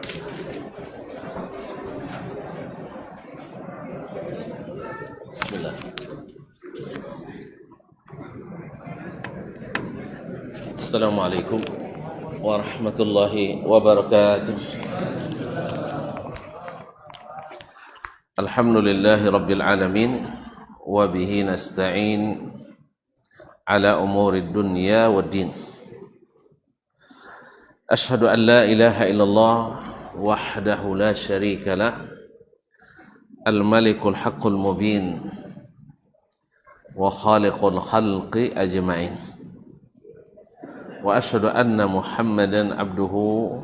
Bismillah. Assalamualaikum warahmatullahi wabarakatuh. Alhamdulillahi rabbil alamin wa bihi nasta'in ala umuri dunya waddin. Ashhadu an la ilaha illallah wahdahu la syarika lah, al-malikul haqqul mubin wa khaliqul khalqi ajma'in. Wa ashhadu anna Muhammadan abduhu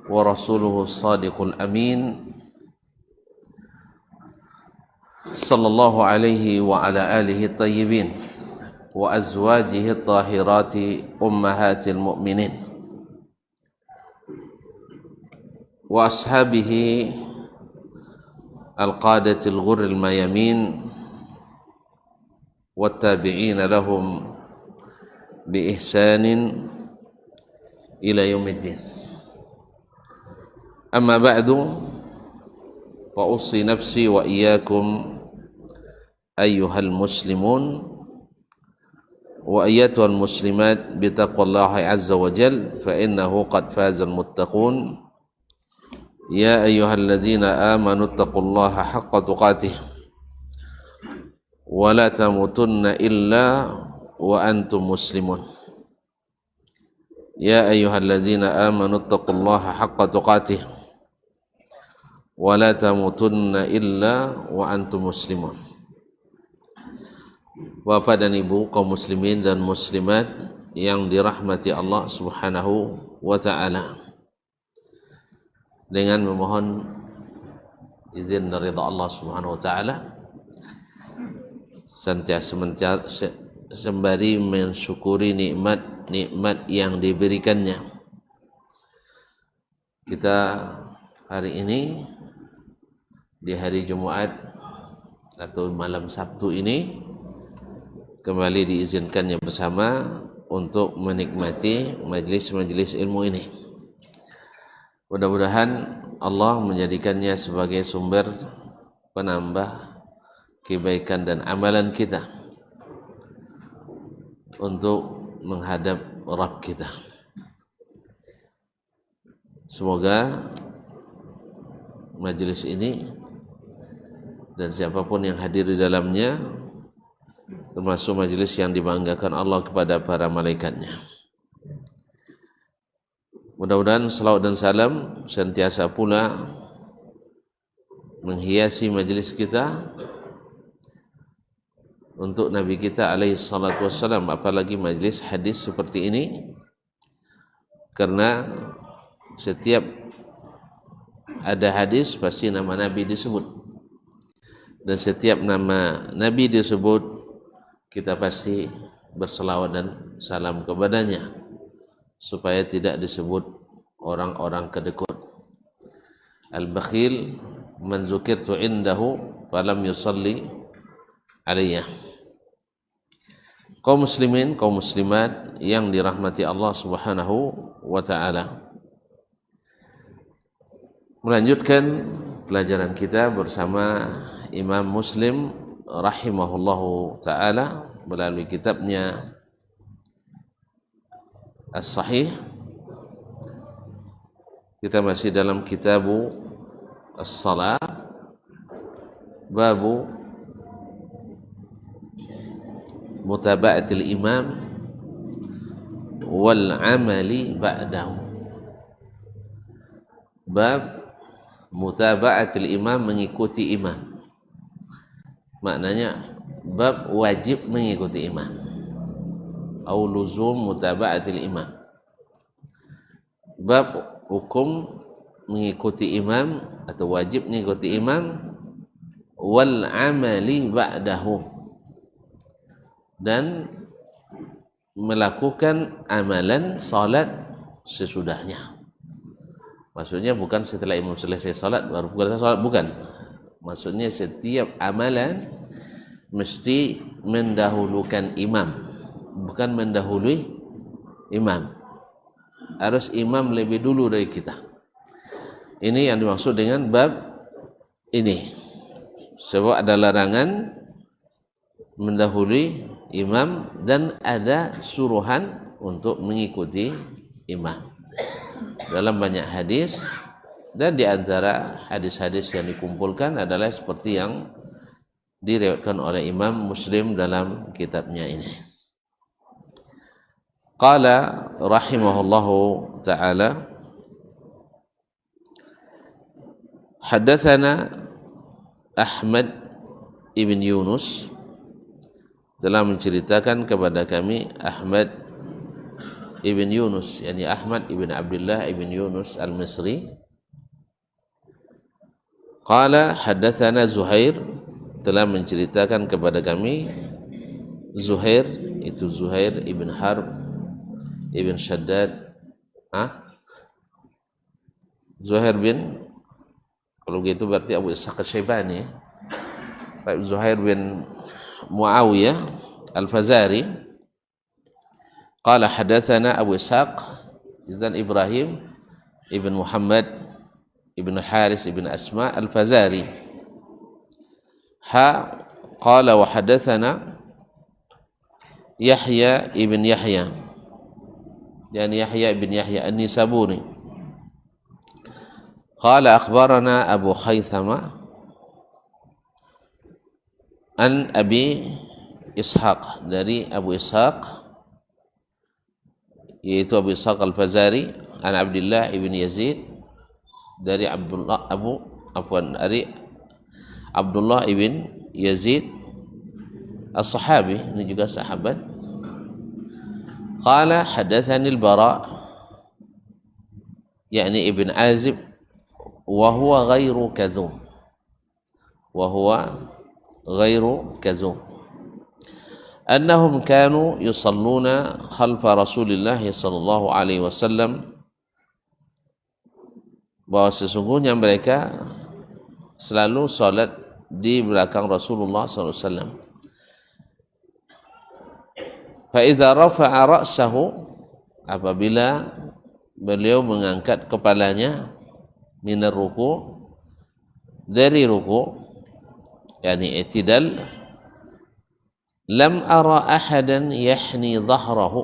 wa rasuluhu sadiqul amin sallallahu alaihi wa ala alihi tayyibin wa azwajihi tahirati ummahatil mu'minin wa ashabihi al-qadatil ghurril mayamin wa tabi'ina lahum bi ihsanin ila yaumiddin. Amma ba'du, fa ussi nafsi wa iyyakum ayyuhal muslimun wa ayyatuhal muslimat bi taqwallahi azza wa jal, fa innahu qad fazal muttaqun. Ya ayyuhalladzina amanu taqullaha haqqa tuqatih wa la tamutunna illa wa antum muslimun. Ya ayyuhalladzina amanu taqullaha haqqa tuqatih wa la tamutunna illa wa antum muslimun. Bapak dan Ibu kaum muslimin dan muslimat yang dirahmati Allah Subhanahu wa taala, dengan memohon izin dan ridha Allah Subhanahu wa taala, senantiasa sembari mensyukuri nikmat-nikmat yang diberikannya, kita hari ini di hari Jumat atau malam Sabtu ini kembali diizinkannya bersama untuk menikmati majlis-majlis ilmu ini. Mudah-mudahan Allah menjadikannya sebagai sumber penambah kebaikan dan amalan kita untuk menghadap Rabb kita. Semoga majlis ini dan siapapun yang hadir di dalamnya termasuk majlis yang dibanggakan Allah kepada para malaikatnya. Mudah-mudahan salawat dan salam sentiasa pula menghiasi majlis kita untuk Nabi kita alaihi salatu wassalam, apalagi majlis hadis seperti ini, karena setiap ada hadis pasti nama Nabi disebut, dan setiap nama Nabi disebut kita pasti berselawat dan salam kepadanya supaya tidak disebut orang-orang kedekut. Al-bakhil man zukirtu indahu falam yusalli alayya. Kaum muslimin, kaum muslimat yang dirahmati Allah Subhanahu wa taala, melanjutkan pelajaran kita bersama Imam Muslim rahimahullahu taala melalui kitabnya As-Sahih. Kita masih dalam kitabu As-Salah, babu mutaba'atil imam wal amali ba'dahu. Bab mutaba'atil imam, mengikuti imam. Maknanya bab wajib mengikuti imam, au luzum mutaba'atil imam. Bab hukum mengikuti imam atau wajib mengikuti imam, wal amali ba'dahu, dan melakukan amalan salat sesudahnya. Maksudnya bukan setelah imam selesai salat baru kita salat, bukan. Maksudnya setiap amalan mesti mendahulukan imam, bukan mendahului imam. Harus imam lebih dulu dari kita. Ini yang dimaksud dengan bab ini. Sebab ada larangan mendahului imam dan ada suruhan untuk mengikuti imam. Dalam banyak hadis, dan di antara hadis-hadis yang dikumpulkan adalah seperti yang diriwayatkan oleh Imam Muslim dalam kitabnya ini. Qala rahimahullahu ta'ala, haddatsana Ahmad ibn Yunus, telah menceritakan kepada kami Ahmad ibn Yunus, yakni Ahmad ibn Abdullah ibn Yunus al-Misri. Qala haddatsana Zuhair, telah menceritakan kepada kami Zuhair, itu Zuhair ibn Harb ibn Shaddad, Zuhair bin, kalau begitu berarti Abu Ishaq al-Syaibani, Zuhair bin Muawiyah al-Fazari. Qala hadatsana Abu Ishaq izan Ibrahim ibn Muhammad ibn Haris ibn Asma al-Fazari. Qala wa hadatsana Yahya ibn Yahya, yani Yahya ibn Yahya an-Nisaburi. Qala akhbarana Abu Khaythama an Abi Ishaq, dari Abu Ishaq, yaitu Abu Ishaq al-Fazari, an Abdullah ibn Yazid, dari Abdullah ibn Yazid as-sahabi, ini juga sahabat. Qala hadatsani al-Bara, yakni ibn Azib, wa huwa ghairu kadhub, annahum kanu yusalluna khalfa Rasulillah sallallahu alaihi wasallam, bahwa sesungguhnya mereka selalu salat di belakang Rasulullah sallallahu alaihi wasallam. Fa idza rafa'a ra'sahu, apabila beliau mengangkat kepalanya, minar ruku', dari ruku', yani i'tidal, lam ara ahadan yahni dhahrahu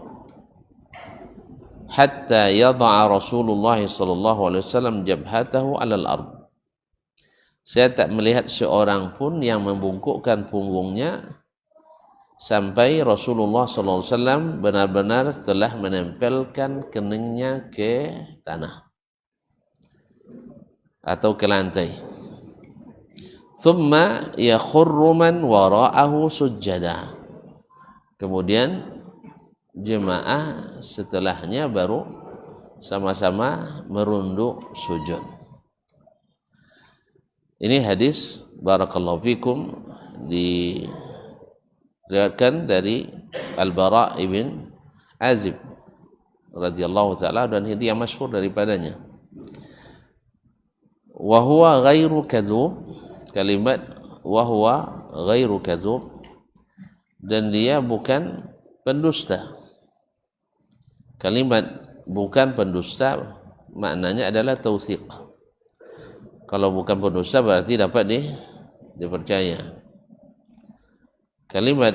hatta yada'a Rasulullah sallallahu alaihi wasallam jabhatahu 'alal ard. Saya tak melihat seorang pun yang membungkukkan punggungnya sampai Rasulullah sallallahu alaihi wasallam benar-benar telah menempelkan keningnya ke tanah atau ke lantai. Thumma yakhurru man wara'ahu sujjada. Kemudian jemaah setelahnya baru sama-sama merunduk sujud. Ini hadis barakallahu fikum diriwayatkan dari Al-Bara ibn Azib radhiyallahu taala, dan itu yang masyhur daripadanya. Wa huwa ghairu kadzub, kalimat wa huwa ghairu kadzub, dan dia bukan pendusta. Kalimat bukan pendusta maknanya adalah tautsiq. Kalau bukan pendusta berarti dapat dipercaya. Kalimat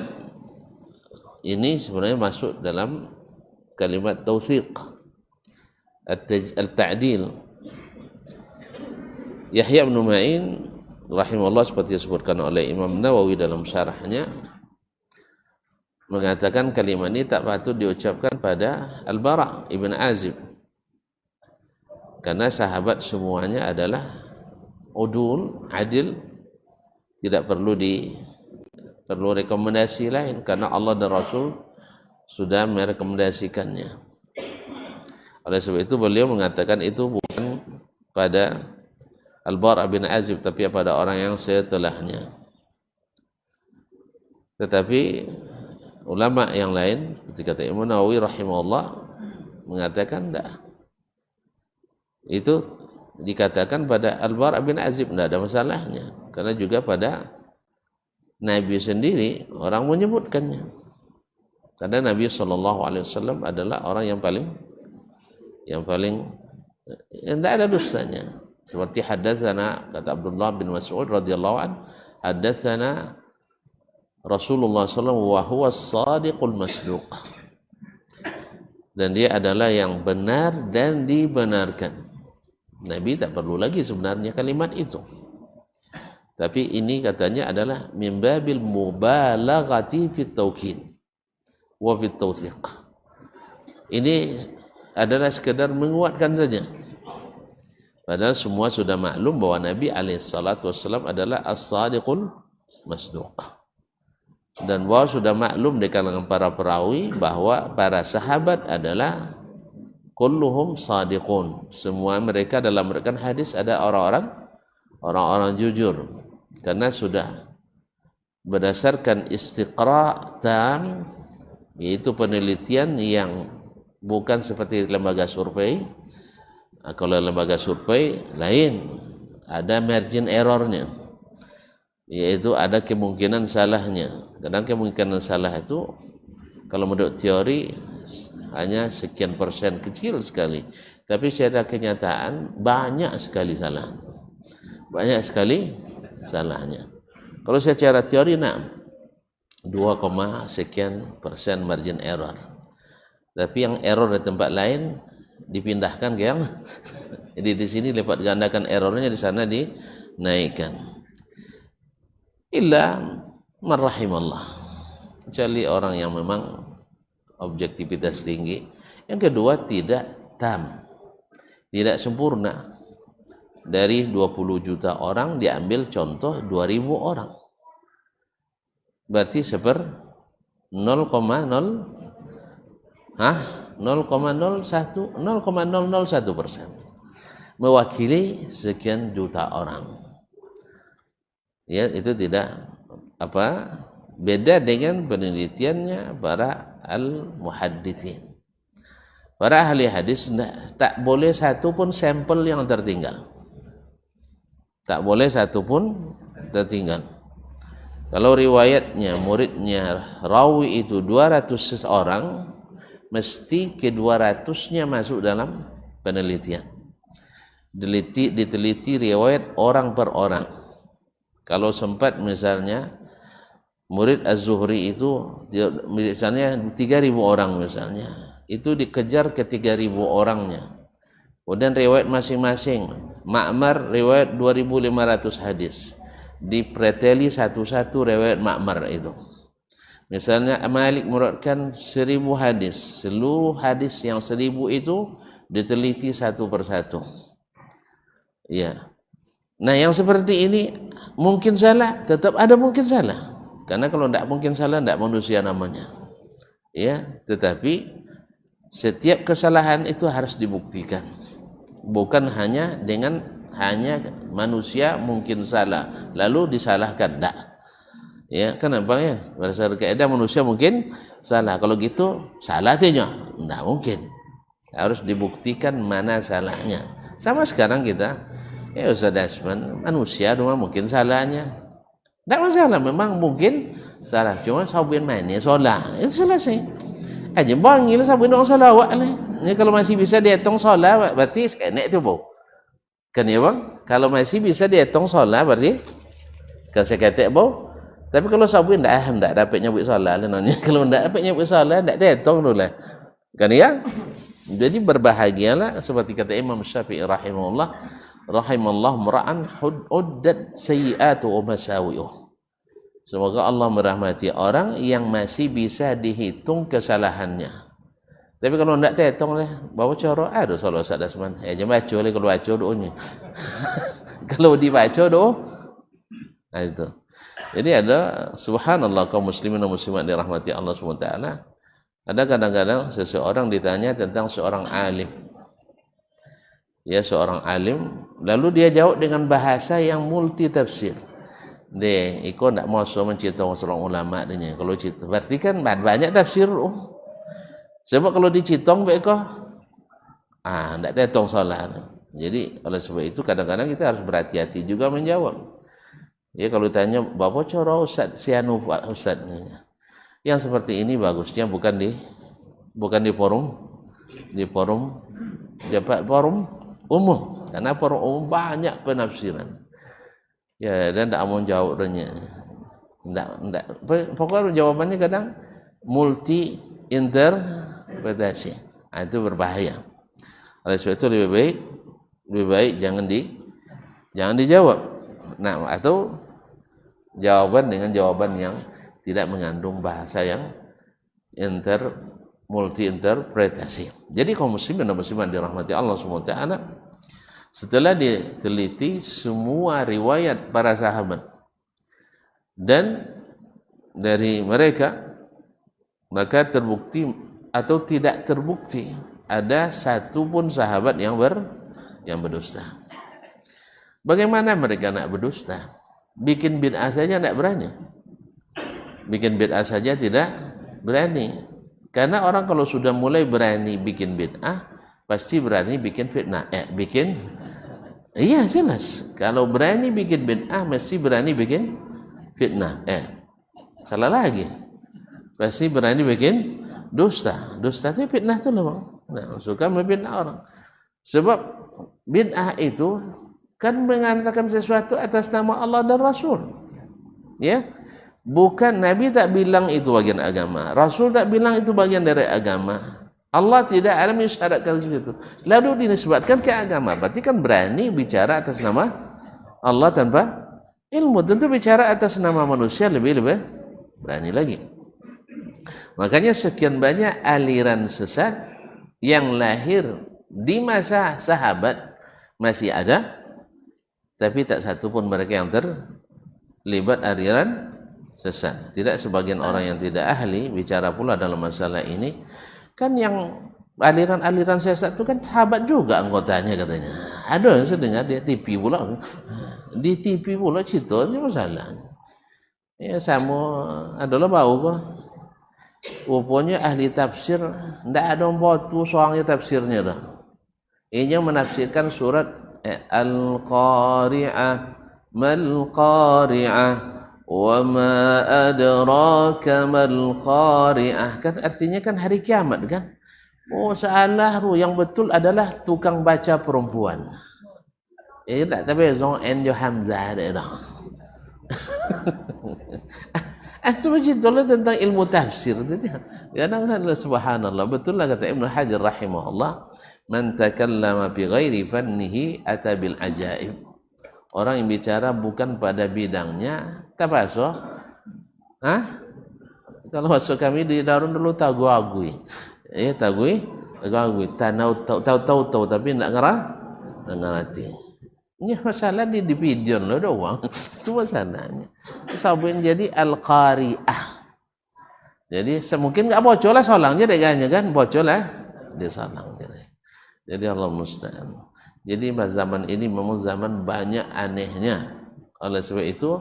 ini sebenarnya masuk dalam kalimat tautsiq, al-ta'dil. Yahya bin Ma'in rahimahullah, seperti disebutkan oleh Imam Nawawi dalam syarahnya, mengatakan kalimat ini tak patut diucapkan pada Al-Bara ibn Azib, karena sahabat semuanya adalah udul, adil, tidak perlu rekomendasi lain, karena Allah dan Rasul sudah merekomendasikannya. Oleh sebab itu beliau mengatakan itu bukan pada Al-Bara bin Azib, tapi pada orang yang setelahnya. Tetapi ulama yang lain, seperti kata Imam Nawawi rahimahullah, mengatakan tidak. Itu dikatakan pada Al-Bara bin Azib, tidak ada masalahnya, karena juga pada Nabi sendiri orang menyebutkannya, karena Nabi SAW adalah orang yang paling tidak ada dustanya. Seperti hadatsana kata Abdullah bin Mas'ud radhiyallahu an, hadatsana Rasulullah sallallahu wa huwa as-sadiqul masduq. Dan dia adalah yang benar dan dibenarkan. Nabi tak perlu lagi sebenarnya kalimat itu. Tapi ini katanya adalah min babil mubalaghati fit taukid wa fit tawthiq. Ini adalah sekedar menguatkan saja. Padahal semua sudah maklum bahwa Nabi alaihissalam adalah as-sadiqul masduq. Dan bahwa sudah maklum di kalangan para perawi bahwa para sahabat adalah kulluhum sadiqun. Semua mereka dalam merekan hadis ada orang-orang jujur. Karena sudah berdasarkan istiqra' tam, yaitu penelitian yang bukan seperti lembaga survei. Kalau lembaga survei lain, ada margin errornya, yaitu ada kemungkinan salahnya. Kadang kemungkinan salah itu kalau menurut teori hanya sekian persen, kecil sekali, tapi secara kenyataan banyak sekali salah, banyak sekali salahnya. Kalau secara teori 2, sekian persen margin error, tapi yang error di tempat lain dipindahkan ke yang jadi di sini lipat gandakan errornya, di sana dinaikkan. Illa man rahimallah, kecuali orang yang memang objektivitas tinggi. Yang kedua, tidak tam, tidak sempurna. Dari 20 juta orang diambil contoh 2000 orang, berarti 0,001%, mewakili sekian juta orang. Ya, itu tidak beda dengan penelitiannya para al-muhadditsin. Para ahli hadis tak boleh satu pun sampel yang tertinggal. Tak boleh satu pun tertinggal. Kalau riwayatnya, muridnya, rawi itu 200 orang, mesti ke-200-nya masuk dalam penelitian. Diteliti riwayat orang per orang. Kalau sempat misalnya murid Az-Zuhri itu misalnya 3.000 orang misalnya, itu dikejar ke 3.000 orangnya. Kemudian riwayat masing-masing, Ma'mar riwayat 2.500 hadis, dipreteli satu-satu riwayat Ma'mar itu. Misalnya Malik meriwayatkan 1.000 hadis, seluruh hadis yang 1.000 itu diteliti satu persatu. Ya. Nah, yang seperti ini mungkin salah, tetap ada mungkin salah. Karena kalau tidak mungkin salah, tidak manusia namanya. Ya, tetapi setiap kesalahan itu harus dibuktikan. Bukan hanya manusia mungkin salah lalu disalahkan, tidak. Ya, kenapa ya? Berdasarkan kaidah manusia mungkin salah. Kalau gitu salah tidak mungkin. Harus dibuktikan mana salahnya. Sama sekarang kita, ya Ustaz Dasman, manusia cuma mungkin salahnya. Tidak masalah, memang mungkin salah. Cuma sabun mana solah, itu selesai. Aja bangil sabun orang solawat lah. Ini kalau masih bisa dihitung solah, berarti sekenek itu bu. Kan ya bang? Kalau masih bisa dihitung solah, berarti keseketek bu. Tapi kalau sabun tidak dapat nyebut solah lah. Kalau tidak dapat nyebut solah, tidak dihitung dulu lah. Kan ya? Jadi berbahagialah seperti kata Imam Syafi'i rahimahullah, rahimallahu mura'an uddat sayyi'atu wa masawi'uh. Semoga Allah merahmati orang yang masih bisa dihitung kesalahannya. Tapi kalau tidak terhitung lah, bawa cara ada salah Ustaz Dasman. Jangan baca lah, kalau baca doanya. Kalau dibaca doa, nah itu. Jadi ada subhanallah kaum muslimin dan muslimat dirahmati Allah SWT. Ada kadang-kadang seseorang ditanya tentang seorang alim. Ya, seorang alim, lalu dia jawab dengan bahasa yang multi tafsir. Dia ikut tidak mau menceritakan seorang ulama dia. Kalau cerita, berarti kan banyak tafsir. Sebab kalau dicitong baik kok, tidak terhitung salah. Jadi oleh sebab itu kadang-kadang kita harus berhati-hati juga menjawab. Ya, kalau tanya bapak cara Ustaz sianu Pak Ustaz, yang seperti ini bagusnya bukan di forum umum. Karena para umum banyak penafsiran. Ya, dan tidak mau jawab danya. Tidak. Pokoknya jawabannya kadang multi interpretasi. Nah, itu berbahaya. Oleh sebab itu lebih baik jangan dijawab. Nah, atau jawaban dengan jawaban yang tidak mengandung bahasa yang multi interpretasi. Jadi kaum muslimin dan muslimat dirahmati Allah Subhanahu wa taala, setelah diteliti semua riwayat para sahabat dan dari mereka, maka terbukti atau tidak terbukti ada satu pun sahabat yang berdusta. Bagaimana mereka nak berdusta? Bikin bid'ah saja tidak berani. Bikin bid'ah saja tidak berani. Karena orang kalau sudah mulai berani bikin bid'ah, pasti berani bikin fitnah. Iya jelas. Kalau berani bikin bid'ah, mesti berani bikin fitnah. Salah lagi. Pasti berani bikin dusta. Dusta itu fitnah itu loh, Bang. Nah, suka memfitnah orang. Sebab bid'ah itu kan mengatakan sesuatu atas nama Allah dan Rasul. Ya. Bukan, Nabi tak bilang itu bagian agama, Rasul tak bilang itu bagian dari agama, Allah tidak ada mensyaratkan itu, lalu dinisbatkan ke agama. Berarti kan berani bicara atas nama Allah tanpa ilmu. Tentu bicara atas nama manusia lebih berani lagi. Makanya sekian banyak aliran sesat yang lahir di masa sahabat masih ada, tapi tak satu pun mereka yang terlibat aliran sesat. Tidak sebagian orang yang tidak ahli bicara pula dalam masalah ini. Kan yang aliran-aliran sesat itu kan sahabat juga anggotanya katanya. Ada yang saya dengar dia TV pula. Di TV pula cerita itu masalah. Ya sama adalah bau kok. Rupanya ahli tafsir tidak ada batu soalnya tafsirnya dah. Ini menafsirkan surat Al-Qari'ah, Mal-Qari'ah, wa ma adraka mal qari'ah, kan artinya kan hari kiamat kan. Oh salah ru, yang betul adalah tukang baca perempuan. Tak tapi zon en jo hamzah ada dah. Itu begitulah tentang ilmu tafsir. Kadang-kadang subhanallah, betul lah kata Ibnu Hajar rahimahullah, man takallama bi ghairi fannihi ata bil ajaib. Orang yang bicara bukan pada bidangnya, tak pasal. Kalau masuk kami di Darun dulu tagui. Tagui. Tahu tapi nak ngerti. Ini masalah di video lo doang. Itu masalahnya. Sabun jadi Al-Qari'ah. Jadi semungkin enggak bocor lah solangnya deganya kan, bocor lah dia salang. Jadi Allah musta'an. Jadi zaman ini memang zaman banyak anehnya. Oleh sebab itu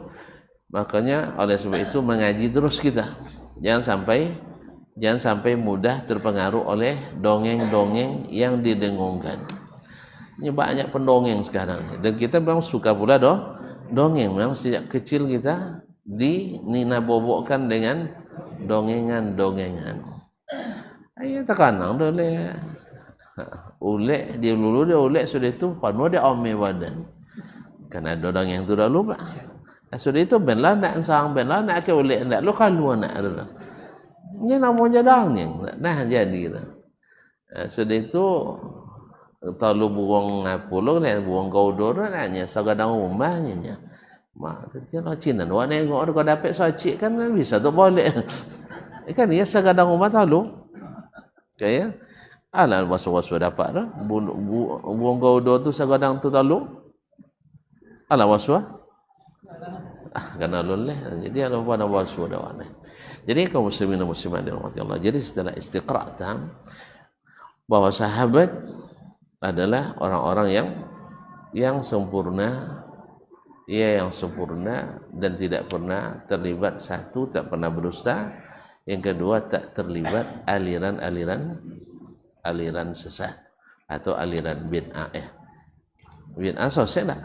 mengaji terus kita. Jangan sampai mudah terpengaruh oleh dongeng-dongeng yang didengungkan. Ini banyak pendongeng sekarang. Dan kita memang suka pula dongeng. Memang sejak kecil kita dinabobokkan dengan dongengan-dongengan. Ayo tekanang boleh. Ulek dia lulu dia ulek sudah itu penuh dia ome badan. Kan ada orang yang tu dah lupa. Sudah itu benlah nak sang benlah nak ke ulek nak lu kalau nak ada. Ini namanya dongeng. Nah jadi sudah itu talu buang pulung dan buang gaudor naknya sagadang rumahnya. Mak tadi lah Cina wa nengok kau dapat sacik kan bisa tu boleh. Kan dia sagadang rumah talu. Kayak alah wasu-wasu dapat dah buang gaudor tu sagadang tu talu. Alah wasu kana loleh. Jadi ada pada wasu dah wana. Jadi kaum muslimin dan muslimat dirahmati Allah. Jadi setelah istiqra' tam bahwa sahabat adalah orang-orang yang sempurna, yang sempurna dan tidak pernah terlibat, satu tak pernah berdusta, yang kedua tak terlibat aliran sesat atau aliran bid'ah. Bid'ah sosial tak?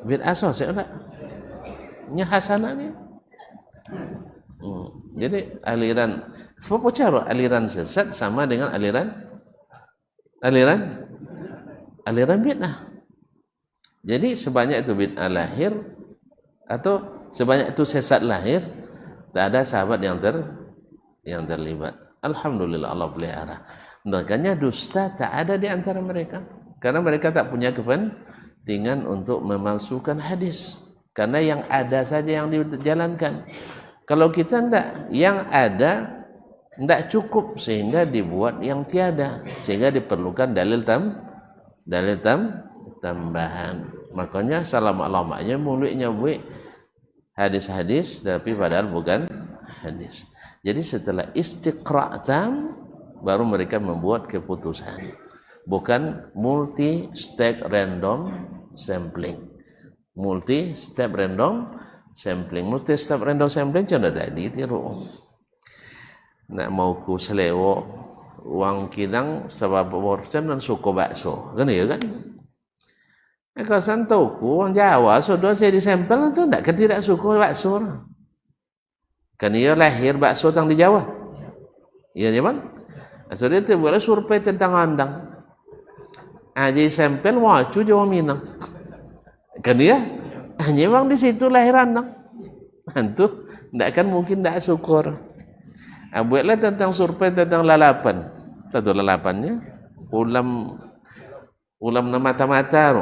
Bid'ah sosial tak? Ini hasanah ni. Jadi aliran sesat sama dengan aliran aliran bid'ah. Jadi sebanyak itu bid'ah lahir atau sebanyak itu sesat lahir, tak ada sahabat yang terlibat. Alhamdulillah Allah pelihara. Makanya dusta tak ada di antara mereka, karena mereka tak punya kepentingan untuk memalsukan hadis, karena yang ada saja yang dijalankan. Kalau kita tidak, yang ada tidak cukup, sehingga dibuat yang tiada, sehingga diperlukan dalil tambahan. Makanya salam alamaknya mulutnya buat hadis-hadis, tapi padahal bukan hadis. Jadi setelah istiqra' tam, baru mereka membuat keputusan, bukan multi step random sampling. Multi step random sampling contoh tadi tiru. Nak mau ku selewok uang kidang sebab persen dan suku bakso, kan ya kan? Kalau santoku orang Jawa, saudara saya disampel itu tidak suku bakso. Kan ia lahir bakso tang di Jawa. Iya nyaman. Saudara itu boleh survei tentang andang. Jadi sampel wacu Jawa Minang. Kan dia hanya bang di situ lahir andang. Antu tidak kan mungkin tidak syukur. Buatlah tentang survei tentang lalapan. Satu lalapannya ulam na mata-mata.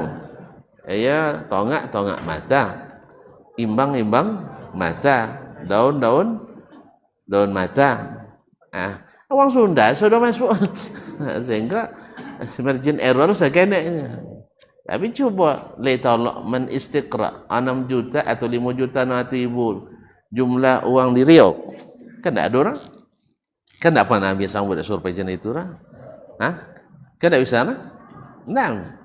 Ya tongak mata, imbang mata, daun mata. Orang Sunda sudah masuk sehingga margin error sekenanya. Tapi coba tolong menistiqra 6 juta atau 5 juta nanti ibu jumlah uang di Riau, kan tidak ada orang, kan tidak pernah biasa buat survei jenis itu kan tidak bisa nah.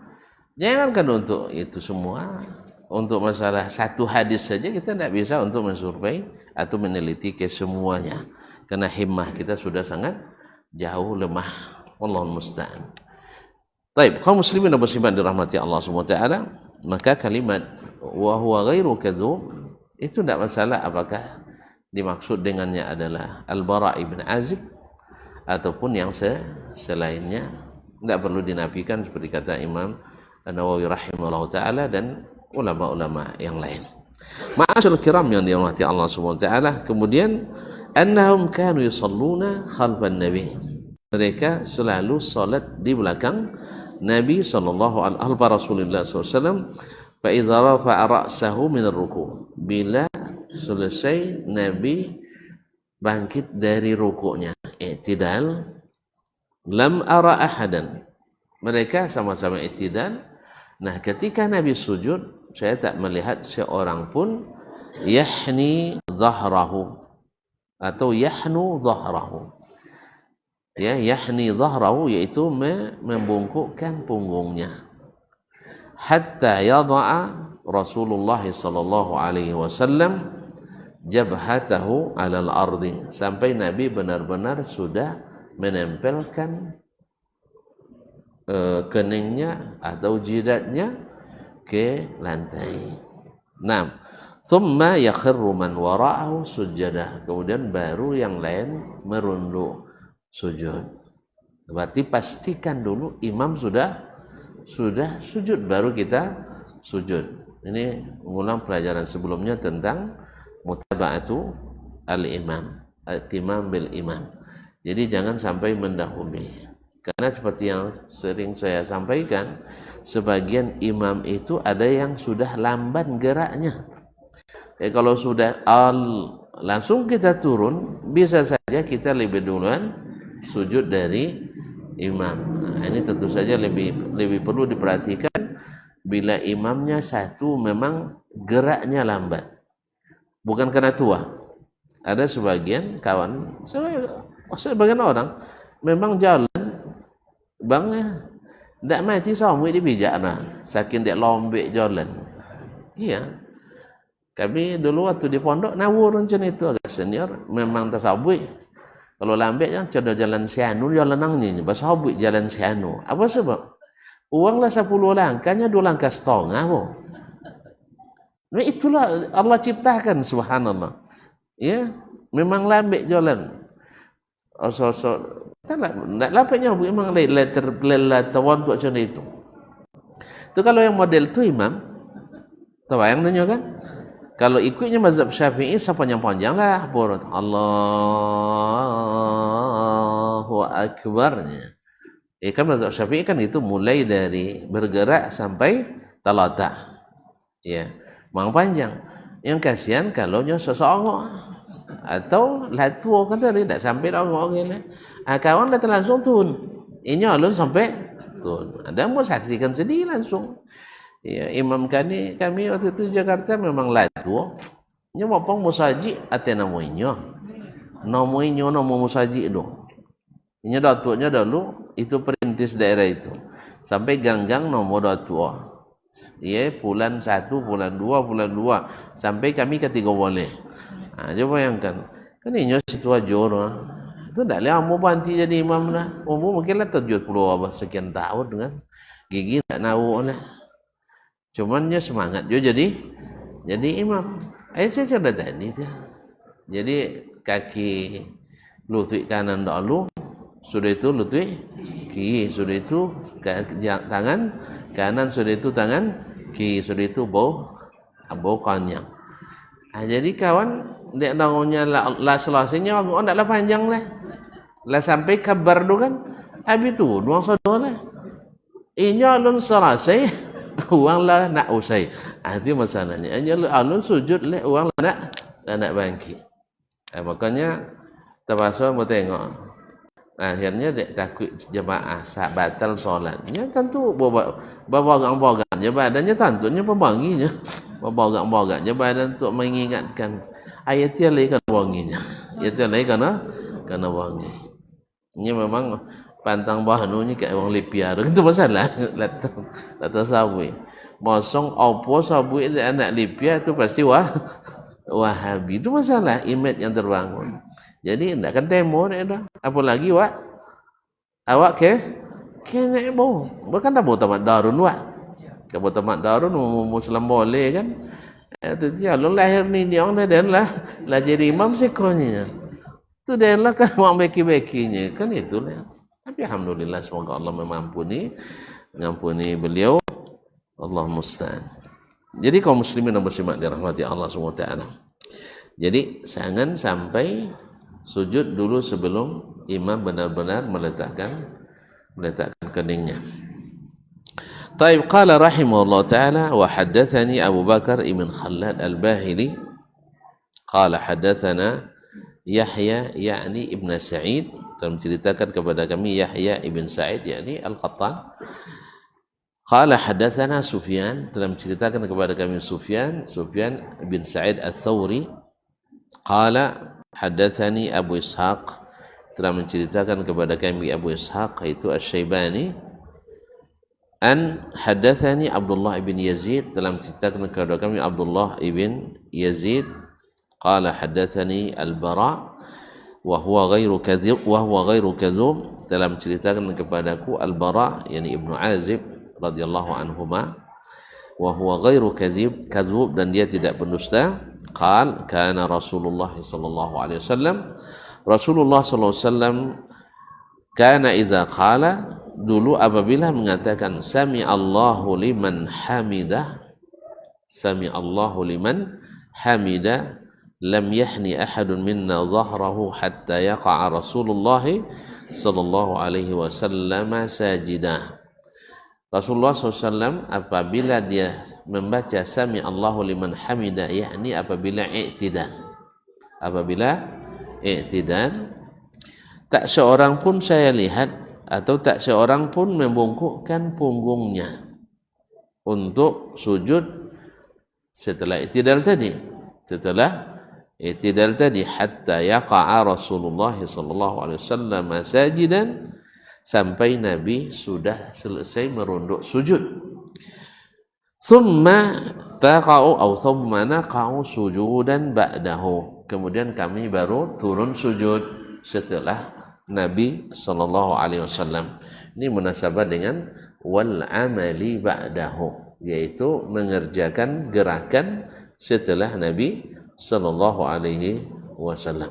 Jangankan untuk itu semua, untuk masalah satu hadis saja kita tidak bisa untuk mensurvei atau meneliti ke semuanya, karena himmah kita sudah sangat jauh lemah. Wallahul musta'an. Baik, kaum muslimin dan muslimat dirahmati Allah Subhanahu wa taala, maka kalimat wa huwa ghairu kadzub itu tidak masalah apakah dimaksud dengannya adalah Al-Bara' ibn Azib ataupun yang selainnya, tidak perlu dinafikan seperti kata Imam An-Nawawi rahimahullah ta'ala dan ulama-ulama yang lain. Ma'asyarul kiram yang dirahmati Allah Subhanahu wa taala, kemudian annahum kanu yusalluna khalfan nabi, mereka selalu salat di belakang Nabi sallallahu alaihi wasallam, Rasulullah sallallahu alaihi wasallam, fa idza rafa'a ra'sahu min ar-ruku', bila selesai Nabi bangkit dari rukuknya, i'tidal, lam ara ahadan, mereka sama-sama i'tidal. Nah, ketika Nabi sujud, saya tak melihat seorang pun yahni dhahrahu atau yahnu dhahrahu. Ya, yahni dhahrahu yaitu membungkukkan punggungnya. Hatta yada'a Rasulullah sallallahu alaihi wasallam jabhatahu 'alal ardi, sampai Nabi benar-benar sudah menempelkan keningnya atau jidatnya ke lantai. Nah, thumma yakhirru man wara'ahu sujadah, kemudian baru yang lain merunduk sujud. Berarti pastikan dulu imam sudah sujud, baru kita sujud. Ini mengulang pelajaran sebelumnya tentang mutaba'atu al-imam, al-imam bil imam. Jadi jangan sampai mendahului. Karena seperti yang sering saya sampaikan, sebagian imam itu ada yang sudah lambat geraknya. Kalau sudah langsung kita turun, bisa saja kita lebih duluan sujud dari imam. Nah, ini tentu saja lebih perlu diperhatikan bila imamnya satu memang geraknya lambat. Bukan karena tua. Ada sebagian kawan, sebagian orang memang jalan bang ndak mati sama di bijak nah, saking dia lombek jalan. Iya, kami dulu waktu di pondok nawur macam itu, agak senior memang tasawuf. Kalau lambat kan coba jalan sianu, jalan nangnya basawuf jalan sianu. Apa sebab? Uang lah 10 langkahnya 2 langkah setengah boh. Nah, itulah Allah ciptakan, subhanallah. Ya, memang lambat jalan. Sosok tak lambatnya memang letter tawan tu macam itu. Itu kalau yang model itu imam, tahu yang dunia kan? Kalau ikutnya mazhab Syafi'i sepanjang-panjang lah borot Allahu Akbarnya. Kan mazhab Syafi'i kan itu mulai dari bergerak sampai talata. Ya, memang panjang. Yang kasihan kalau nya seseorang atau latu kan tadi tidak sampai orang gitu. Kawan datang langsung tun. Ini alun sampai tun. Ada mau saksikan sedih langsung. Ya, Imam kami waktu itu Jakarta memang latu. Nya mopong musaji ate namoinyo. Namoinyo namo musaji itu. Ini datuknya dulu itu perintis daerah itu. Sampai ganggang nomor datuk. Ya, bulan 1, bulan 2, bulan 2 sampai kami ketiga boleh. Coba bayangkan. Kan ini situa jor. Itu dah lah mau banti jadi imam lah. Umur mungkin lah 70 sekian tahun kan. Gigi tak nahu lah. Cuman dia semangat dia jadi imam. Saya cerita tadi tu. Jadi kaki lutut kanan dulu, sudah itu lutut kiri, sudah itu tangan kanan, sudah itu tangan kiri, sudah itu bau kanyang. Jadi kawan dia nangunya lah selesainya orang tak lah panjang lah. Lah sampai kabar tu kan. Habis tu nuang saudara lah. Ini alun selesai uang lah nak usai. Itu masalahnya. Ini alun sujud lah uang lah nak bangkit. Makanya terpaksa mau tengok. Akhirnya dia takut jemaah batal solatnya kan tu bawa-bawa badannya tentunya pembanginya bawa-bawa badan untuk mengingatkan ayat yang lain kan wanginya ayat yang lain karena wangi ini memang pantang bahanunya kayak orang lipiar itu masalah datang sawi mosong opo sawi anak lipiar itu pasti wahabi itu masalah image yang terbangun. Jadi tidak akan temo dah. Apalagi awak kena bau. Bukan tak bau tamat darun Kalau tamat darun Muslim boleh kan. Jadi Allah lahir ni dia orang dan lah jadi imam sekonya. Itu dia lah kan orang beki-bekinya kan itulah. Tapi alhamdulillah semoga Allah mengampuni beliau. Allah musta'an. Jadi kaum muslimin yang bersimak dirahmati Allah SWT. Jadi jangan sampai sujud dulu sebelum imam benar-benar meletakkan keningnya. Taib qala rahimahullah ta'ala wa haddathani Abu Bakar ibn Khallad al-Bahili qala haddathana Yahya yakni Ibn Sa'id telah menceritakan kepada kami Yahya ibn Sa'id yakni Al-Qattan qala haddathana Sufyan telah menceritakan kepada kami Sufyan bin Sa'id Al-Thawri qala haddatsani Abu Ishaq telah menceritakan kepada kami Abu Ishaq yaitu Asy-Syaibani an haddatsani Abdullah ibn Yazid telah menceritakan kepada kami Abdullah ibn Yazid qala haddatsani Al-Bara wa huwa ghairu kadhub telah menceritakan kepadaku Al-Bara yakni Ibnu Azib radhiyallahu anhuma wa huwa ghairu kadhub dan dia tidak pendusta. Qal kana Rasulullah sallallahu alaihi wasallam Rasulullah sallallahu alaihi wasallam kana idza qala dulu apabila mengatakan sami Allahu liman hamidah lam yahni ahadun minna dhahrahu hatta yaqa'a Rasulullah sallallahu alaihi wasallam sajidah. Rasulullah SAW apabila dia membaca Sami Allahu liman hamidah yakni apabila i'tidal tak seorang pun saya lihat atau tak seorang pun membungkukkan punggungnya untuk sujud setelah i'tidal tadi hatta yaqa'a Rasulullah sallallahu alaihi wasallam sajidan sampai Nabi sudah selesai merunduk sujud. Thumma naqa'u sujudan ba'dahu. Kemudian kami baru turun sujud setelah Nabi sallallahu alaihi wasallam. Ini munasabah dengan wal amali ba'dahu, yaitu mengerjakan gerakan setelah Nabi sallallahu alaihi wasallam.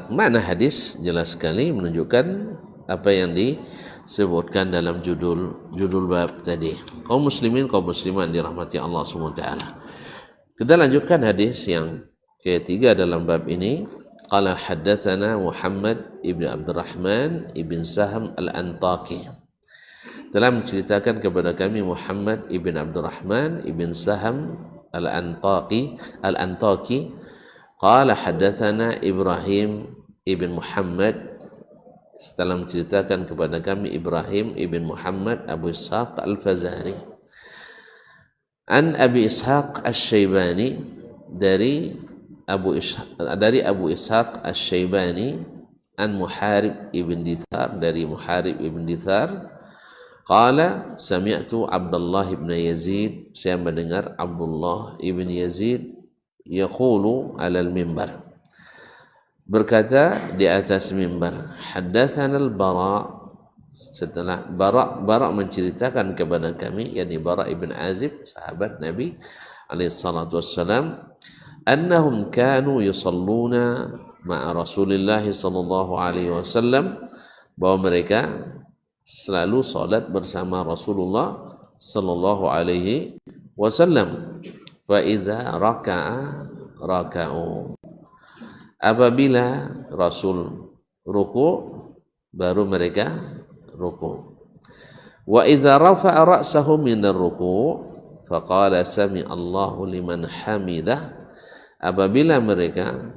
Makna hadis jelas sekali menunjukkan apa yang sebutkan dalam judul bab tadi. Kaum muslimin, kaum muslimat dirahmati Allah SWT. Kita lanjutkan hadis yang ketiga dalam bab ini. Qala haddatsana Muhammad ibn Abdurrahman ibn Saham al-Antaki. Telah menceritakan kepada kami Muhammad ibn Abdurrahman ibn Saham al-Antaki. Qala haddatsana Ibrahim ibn Muhammad. Setelah menceritakan kepada kami Ibrahim ibn Muhammad Abu Ishaq al-Fazari. An Abi Ishaq al-Shaybani, dari Abu Ishaq al-Shaybani, an Muharib ibn Dithar, dari Muharib ibn Dithar. Qala sami'tu Abdullah ibn Yazid, saya mendengar Abdullah ibn Yazid yaqulu alal mimbar, berkata di atas mimbar, haddatsana al-Bara, setelah Bara menceritakan kepada kami, yakni Bara ibn Azib, sahabat Nabi alaihi salatu wassalam, annahum kanu yusalluna ma'a Rasulillah sallallahu alaihi wasallam, bahwa mereka selalu salat bersama Rasulullah sallallahu alaihi wasallam. Fa iza raka'a raka'u, apabila Rasul ruku, baru mereka ruku. Wa idza rafa'a ra'sahu minar ruku' faqala sami Allahu liman hamidah, apabila mereka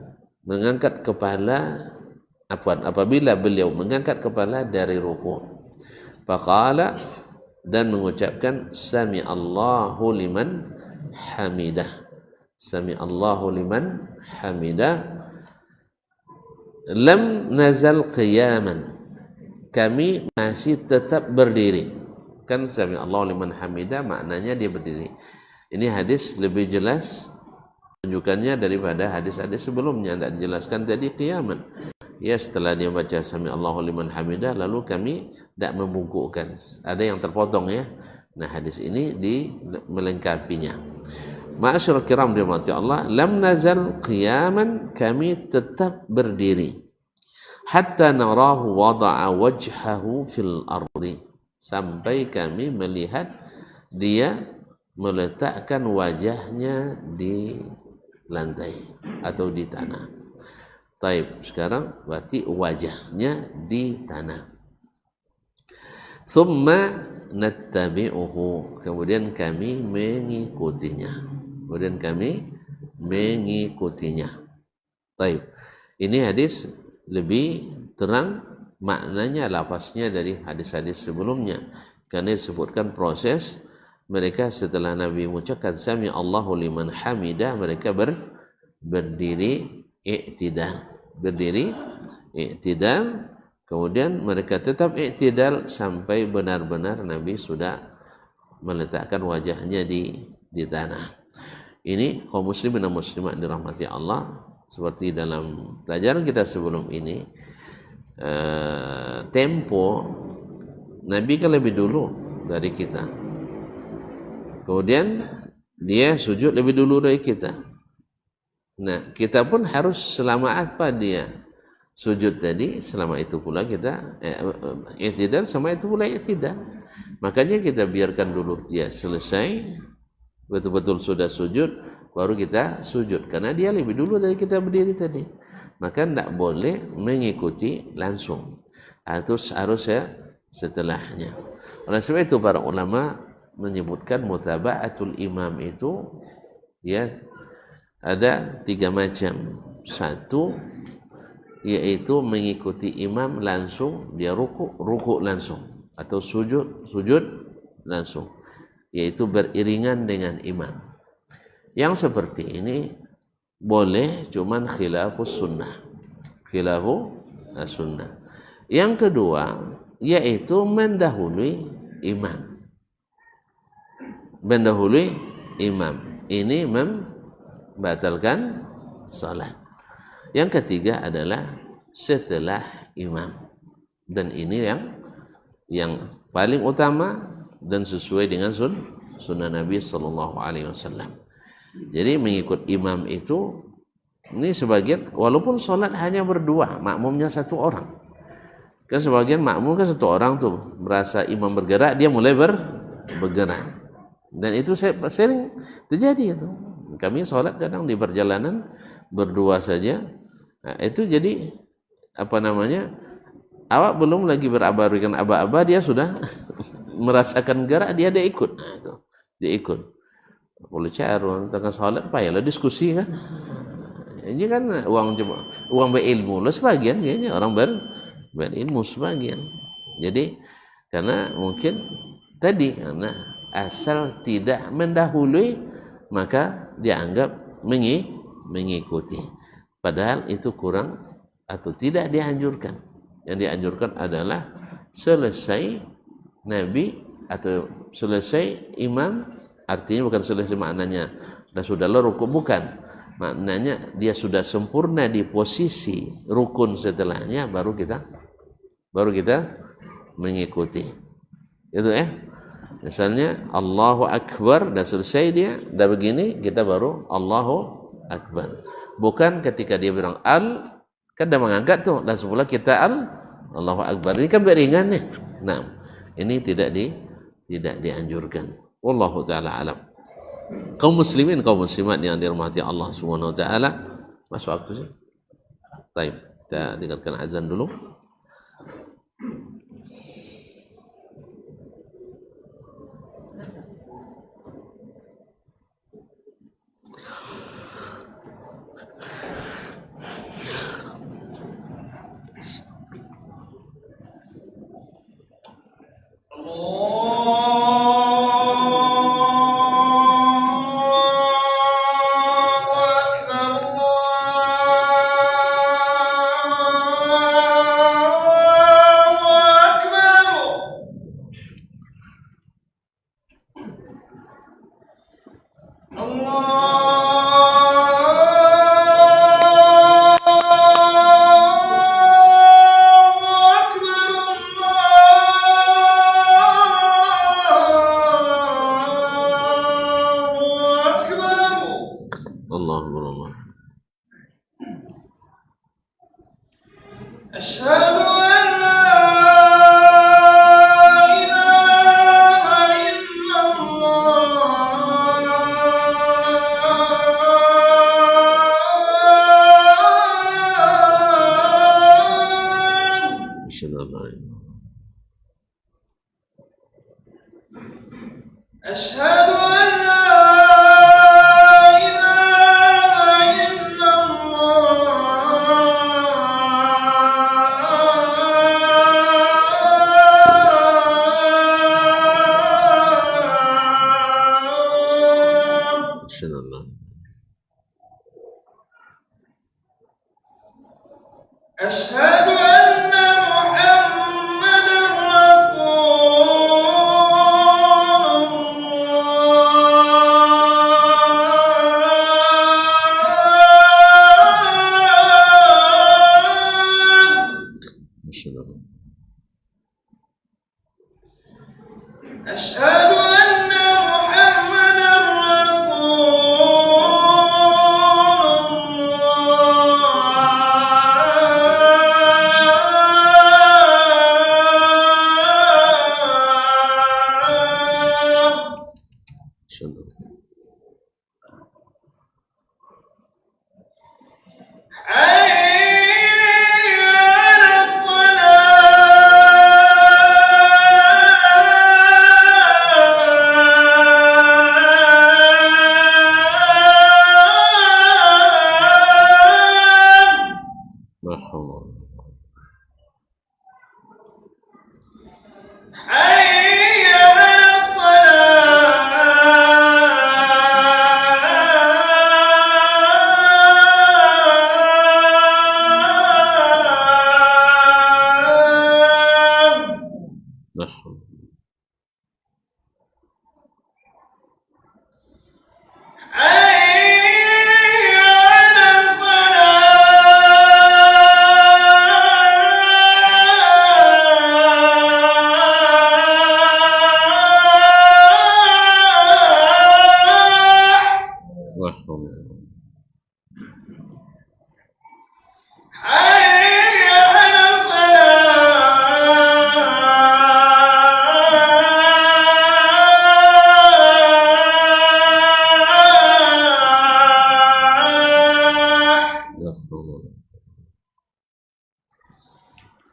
mengangkat kepala, apabila beliau mengangkat kepala dari ruku', faqala, dan mengucapkan sami Allahu liman hamidah, sami Allahu liman hamidah, lam nazal qiyaman, kami masih tetap berdiri. Kan sami Allahu liman hamidah maknanya dia berdiri. Ini hadis lebih jelas menunjukkannya daripada hadis-hadis sebelumnya. Tidak dijelaskan tadi qiyaman. Ya, setelah dia baca sami Allahu liman hamidah, lalu kami tidak membungkukkan. Ada yang terpotong ya. Nah, hadis ini melengkapinya. Ma'asyiral kiram dirahmati Allah, lam nazal qiyaman, kami tetap berdiri, hatta narahu wada'a wajhahu fil ardi, sampai kami melihat dia meletakkan wajahnya di lantai atau di tanah. Taib, sekarang berarti wajahnya di tanah. Thumma nattabi'uhu, kemudian kami mengikutinya. Taib. Ini hadis lebih terang maknanya, lafaznya dari hadis-hadis sebelumnya, karena disebutkan proses mereka setelah Nabi mengucapkan sami Allahu liman hamidah, mereka berdiri i'tidal, kemudian mereka tetap i'tidal sampai benar-benar Nabi sudah meletakkan wajahnya di tanah. Ini kaum muslimin dan muslimat dirahmati Allah, seperti dalam pelajaran kita sebelum ini, tempo Nabi kan lebih dulu dari kita, kemudian dia sujud lebih dulu dari kita. Nah, kita pun harus selama apa dia sujud tadi, selama itu pula kita i'tidal, sama itu pula i'tidal. Makanya kita biarkan dulu dia selesai, betul-betul sudah sujud, baru kita sujud, karena dia lebih dulu dari kita berdiri tadi. Maka tidak boleh mengikuti langsung, harus setelahnya. Oleh sebab itu para ulama menyebutkan mutaba'atul imam itu ya ada 3 macam. Satu, yaitu mengikuti imam langsung, dia ruku langsung, atau sujud langsung, yaitu beriringan dengan imam. Yang seperti ini boleh, cuman khilafus sunnah. Yang kedua, yaitu mendahului imam. Ini membatalkan salat. Yang ketiga adalah setelah imam, dan ini yang paling utama dan sesuai dengan sunnah Nabi sallallahu alaihi wasallam. Jadi mengikut imam itu, ini sebagian walaupun salat hanya berdua, makmumnya 1 orang, Kan sebagian makmum kan satu orang tuh merasa imam bergerak, dia mulai bergerak. Dan itu sering terjadi itu. Kami sholat kadang di perjalanan berdua saja. Nah, itu jadi apa namanya? Awak belum lagi berabarikan aba-aba, dia sudah merasakan gerak, dia ikut. Nah, itu dia ikut. Boleh cair tengah sholat, payahlah diskusi kan. Ini kan uang berilmu lah sebagian, kayaknya orang berilmu sebagian. Jadi karena mungkin tadi karena asal tidak mendahului maka dianggap mengikuti. Padahal itu kurang atau tidak dianjurkan. Yang dianjurkan adalah selesai Nabi atau selesai imam, artinya bukan selesai maknanya sudah rukuk, bukan. Maknanya dia sudah sempurna di posisi rukun setelahnya, baru kita mengikuti. Itu misalnya Allahu Akbar, dah selesai dia, dah begini, kita baru Allahu Akbar. Bukan ketika dia bilang kan dah mengangkat tuh, dan semula kita Allahu Akbar. Ini kan beringan nih. Nah, ini tidak dianjurkan. Wallahu taala alam. Kaum muslimin, kaum muslimat yang dirahmati Allah Subhanahu wa taala. Masuk waktu sih. Baik, kita dengarkan azan dulu.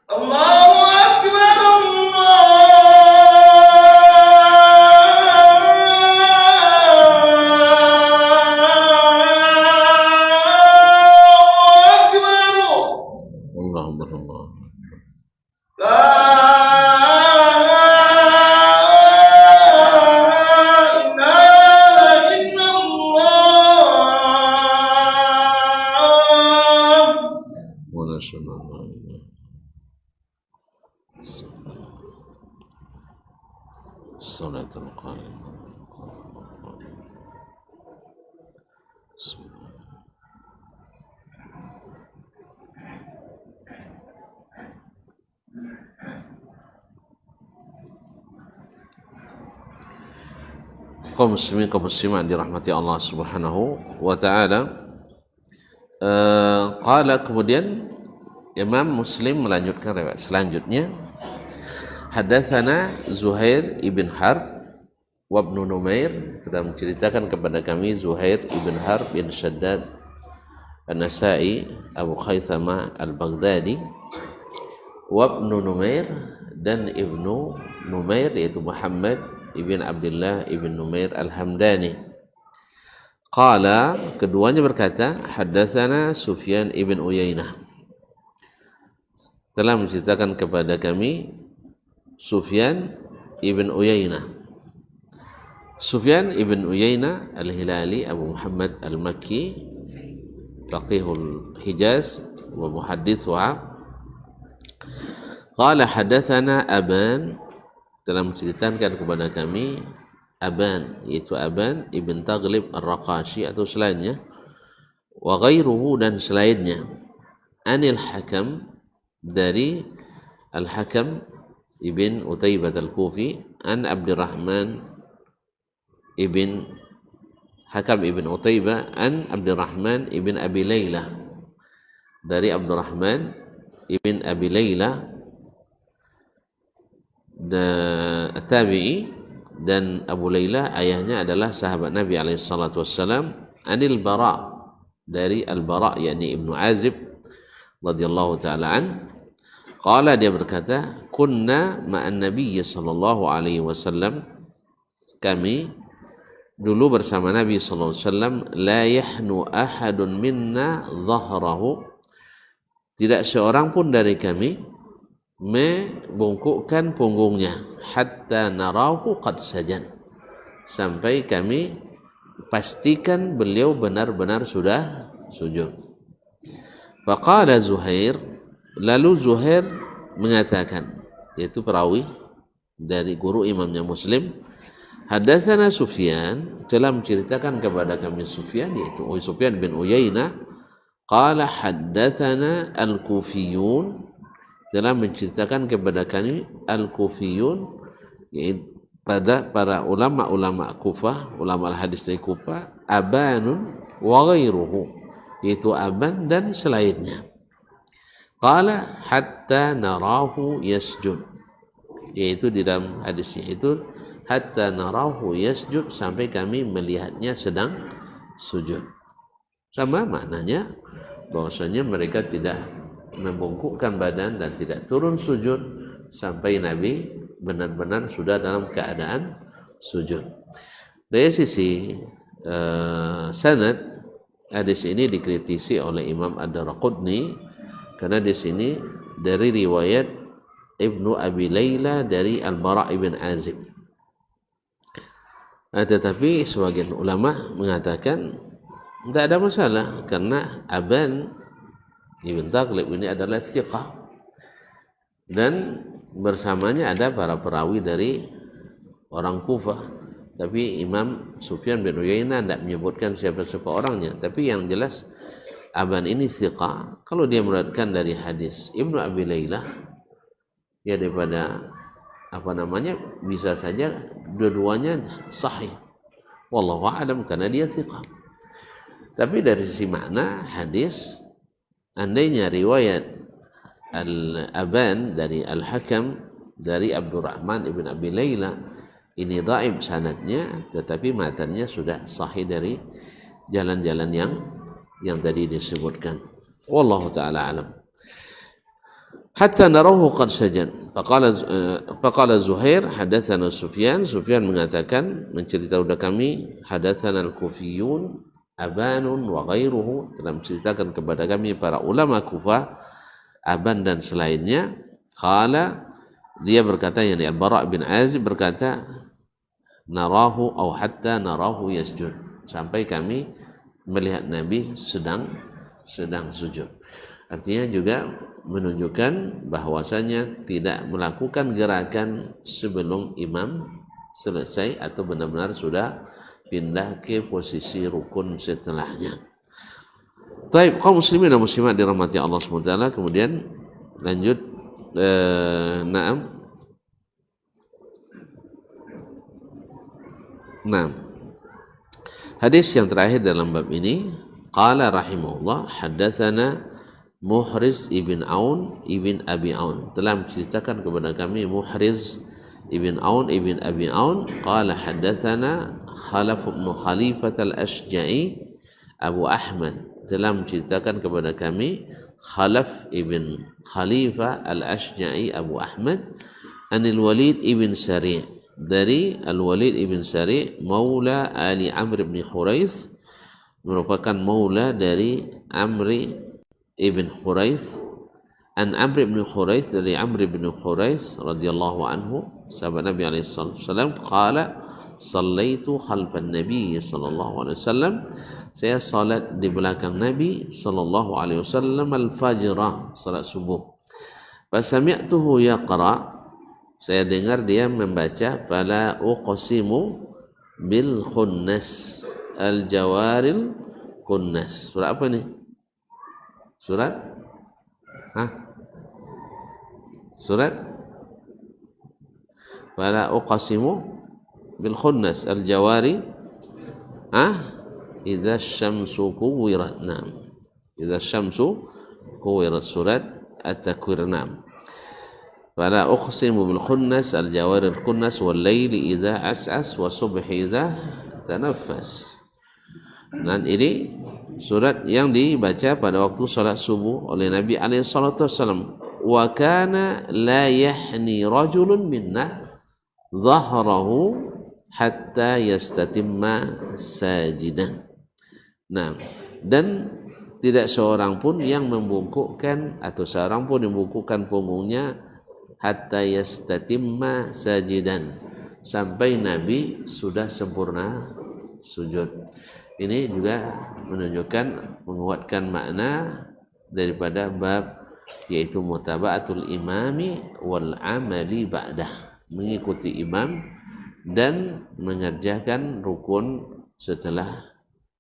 Allahu Akbar, Allahu Akbar. Salatul Qa'im. Kaum muslimin kaum muslimat dirahmati Allah Subhanahu wa taala. Qala, kemudian Imam Muslim melanjutkan riwayat selanjutnya. Hadatsana Zuhair ibn Harb wa Ibnu Numair, telah menceritakan kepada kami Zuhair ibn Harb bin Shaddad An-Nasa'i Abu Khaythama Al-Baghdadi, wa Ibnu Numair, dan Ibnu Numair yaitu Muhammad ibn Abdullah ibn Numair Al-Hamdani. Qala, keduanya berkata, hadatsana Sufyan ibn Uyainah, telah menceritakan kepada kami Sufyan ibn Uyainah. Sufyan ibn Uyainah Al-Hilali Abu Muhammad Al-Makki, faqihul Hijaz wa muhaddithuha. Qala hadatsana Aban, telah menceritakan kepada kami Aban, yaitu Aban ibn Taghlib Ar-Raqashi atau selainnya, wa ghairuhu, dan selainnya, anil Hakam, dari Al-Hakam ibn Utaibah Al-Kufi, an Abdurrahman ibn Hakam ibn Utaibah, an Abdurrahman ibn Abi Layla, dari Abdurrahman ibn Abi Layla tabi'i, dan Abu Layla ayahnya adalah sahabat Nabi alaihi salatu wassalam, anil Bara, dari Al-Bara yakni Ibnu Azib radhiyallahu taala an. Qala, dia berkata, kunna ma'an Nabi sallallahu alaihi wasallam, kami dulu bersama Nabi sallallahu alaihi wasallam, la yahnu ahadun minna dhahrahu, tidak seorang pun dari kami membungkukkan punggungnya, hatta narahu qad sajan, sampai kami pastikan beliau benar-benar sudah sujud. Faqala Zuhair, lalu Zuhair mengatakan, yaitu perawi dari guru imamnya Muslim, hadatsana Sufyan, telah menceritakan kepada kami Sufyan, yaitu Sufyan bin Uyainah. Qala hadatsana Al-Kufiyun, telah menceritakan kepada kami Al-Kufiyun, yaitu pada para ulama-ulama Kufah, ulama al-hadis dari Kufah, Abanun wa ghairuhu, yaitu Aban dan selainnya. Qala hatta narahu yasjud, yaitu di dalam hadisnya itu hatta narahu yasjud, sampai kami melihatnya sedang sujud. Sama maknanya, bahwasanya mereka tidak membungkukkan badan dan tidak turun sujud sampai Nabi benar-benar sudah dalam keadaan sujud. Dari sisi sanad, hadis ini dikritisi oleh Imam Ad-Darqutni, karena di sini dari riwayat Ibnu Abi Layla dari Al-Bara' ibn Azib. Tetapi sebagian ulama mengatakan tidak ada masalah, karena Aban ibn Taghlib ini adalah thiqah, dan bersamanya ada para perawi dari orang Kufah. Tapi Imam Sufyan bin Uyainah tidak menyebutkan siapa-siapa orangnya. Tapi yang jelas Aban ini thiqah. Kalau dia meriwayatkan dari hadis Ibnu Abi Layla, ya daripada bisa saja dua-duanya sahih. Wallahu a'lam, karena dia thiqah. Tapi dari sisi makna hadis, andainya riwayat Al-Aban dari Al-Hakam dari Abdurrahman ibn Abi Layla ini dhaif sanadnya, tetapi matanya sudah sahih dari jalan-jalan yang tadi disebutkan. Wallahu taala alam. hatta narahu qad sajad. Faqala Zuhair hadatsana Sufyan mengatakan menceritakan kami hadatsana al-Kufiyun Abanun wa ghairuhu, telah menceritakan kepada kami para ulama Kufah, Aban dan selainnya. Qala, dia berkata, yakni Al-Bara' bin Azib berkata, narahu atau hatta narahu yasjud, sampai kami melihat Nabi sedang sujud. Artinya juga menunjukkan bahwasanya tidak melakukan gerakan sebelum imam selesai atau benar-benar sudah pindah ke posisi rukun setelahnya. Baik, kaum muslimin dan muslimat dirahmati Allah SWT. Kemudian lanjut, hadis yang terakhir dalam bab ini, qala rahimahullah haddatsana Muhriz ibn Aun ibn Abi Aun, telah menceritakan kepada kami Muhriz ibn Aun ibn Abi Aun, qala haddatsana Khalaf ibn Khalifah al-Ashja'i Abu Ahmad, telah menceritakan kepada kami Khalaf ibn Khalifah al-Ashja'i Abu Ahmad, anil Walid ibn Sari', dari Al-Walid ibn Sari', maula Ali Amr ibn Huraith, merupakan maula dari Amri ibn Huraith, an Amr ibn Huraith, dari Amr ibn Huraith radhiyallahu anhu, sahabat Nabi alaihi wasallam, qala sallaitu khalfan Nabi sallallahu alaihi wasallam, saya salat di belakang Nabi sallallahu alaihi wasallam al-fajr, salat subuh. Fasami'tuhu yaqra, saya dengar dia membaca, fala uqsimu bil khunnas al-jawaril kunnas. Surat apa nih? Surat fala uqsimu bil khunnas al jawari idza syamsu kuwirat. Idza syamsu kuwirat, surat at-takwir. Fala uqsimu bil khunnas al jawari al kunnas wal laili idza as'as wa subhi idza tanaffas. Dan ini surat yang dibaca pada waktu salat subuh oleh Nabi alaihi salatu wasallam. Wa kana la yahni rajulun minna dhahrahu hatta yastatimma sajidan. Dan tidak seorang pun yang membungkukkan atau seorang pun membungkukkan punggungnya hatta yastatimma sajidan, sampai Nabi sudah sempurna sujud. Ini juga menunjukkan, menguatkan makna daripada bab, yaitu mutaba'atul imami wal amali ba'dah, mengikuti imam dan mengerjakan rukun setelah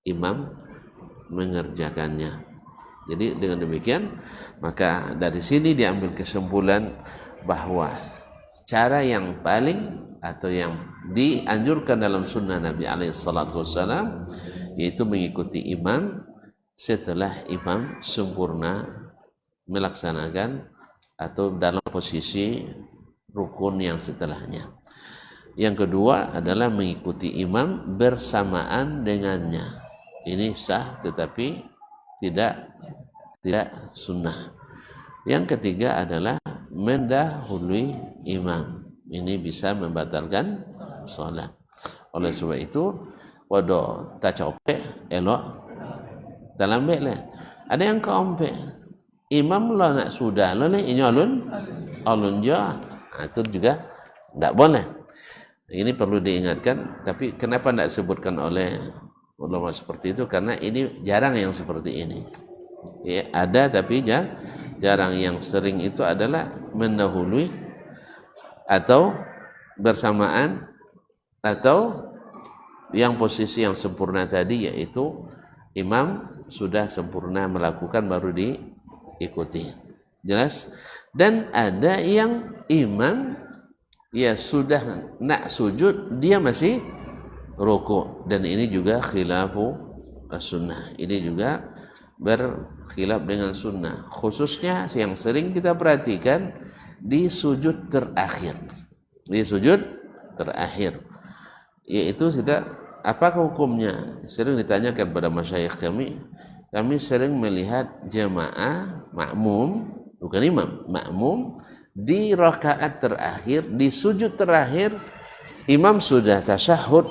imam mengerjakannya. Jadi dengan demikian, maka dari sini diambil kesimpulan bahwa cara yang paling atau yang dianjurkan dalam sunnah Nabi alaihi salatu wassalam yaitu mengikuti imam setelah imam sempurna melaksanakan atau dalam posisi rukun yang setelahnya. Yang kedua adalah mengikuti imam bersamaan dengannya. Ini sah tetapi tidak sunnah. Yang ketiga adalah mendahului imam. Ini bisa membatalkan salat. Oleh sebab itu, wado tak capek elok tak lambat lah. Ada yang keompek, imam lah nak sudah lah ni nyalun alun ja, itu juga tak boleh. Ini perlu diingatkan. Tapi kenapa tidak sebutkan oleh ulama seperti itu? Karena ini jarang yang seperti ini. Ya, ada tapi jarang. Yang sering itu adalah mendahului atau bersamaan atau yang posisi yang sempurna tadi, yaitu imam sudah sempurna melakukan baru diikuti. Jelas? Dan ada yang imam ya sudah nak sujud dia masih rukuk, dan ini juga khilafu sunnah. Ini juga berkhilaf dengan sunnah, khususnya yang sering kita perhatikan di sujud terakhir. Di sujud terakhir, yaitu kita, apakah hukumnya? Sering ditanyakan pada masyayikh kami sering melihat jemaah makmum bukan imam, makmum di rakaat terakhir, di sujud terakhir imam sudah tasyahud,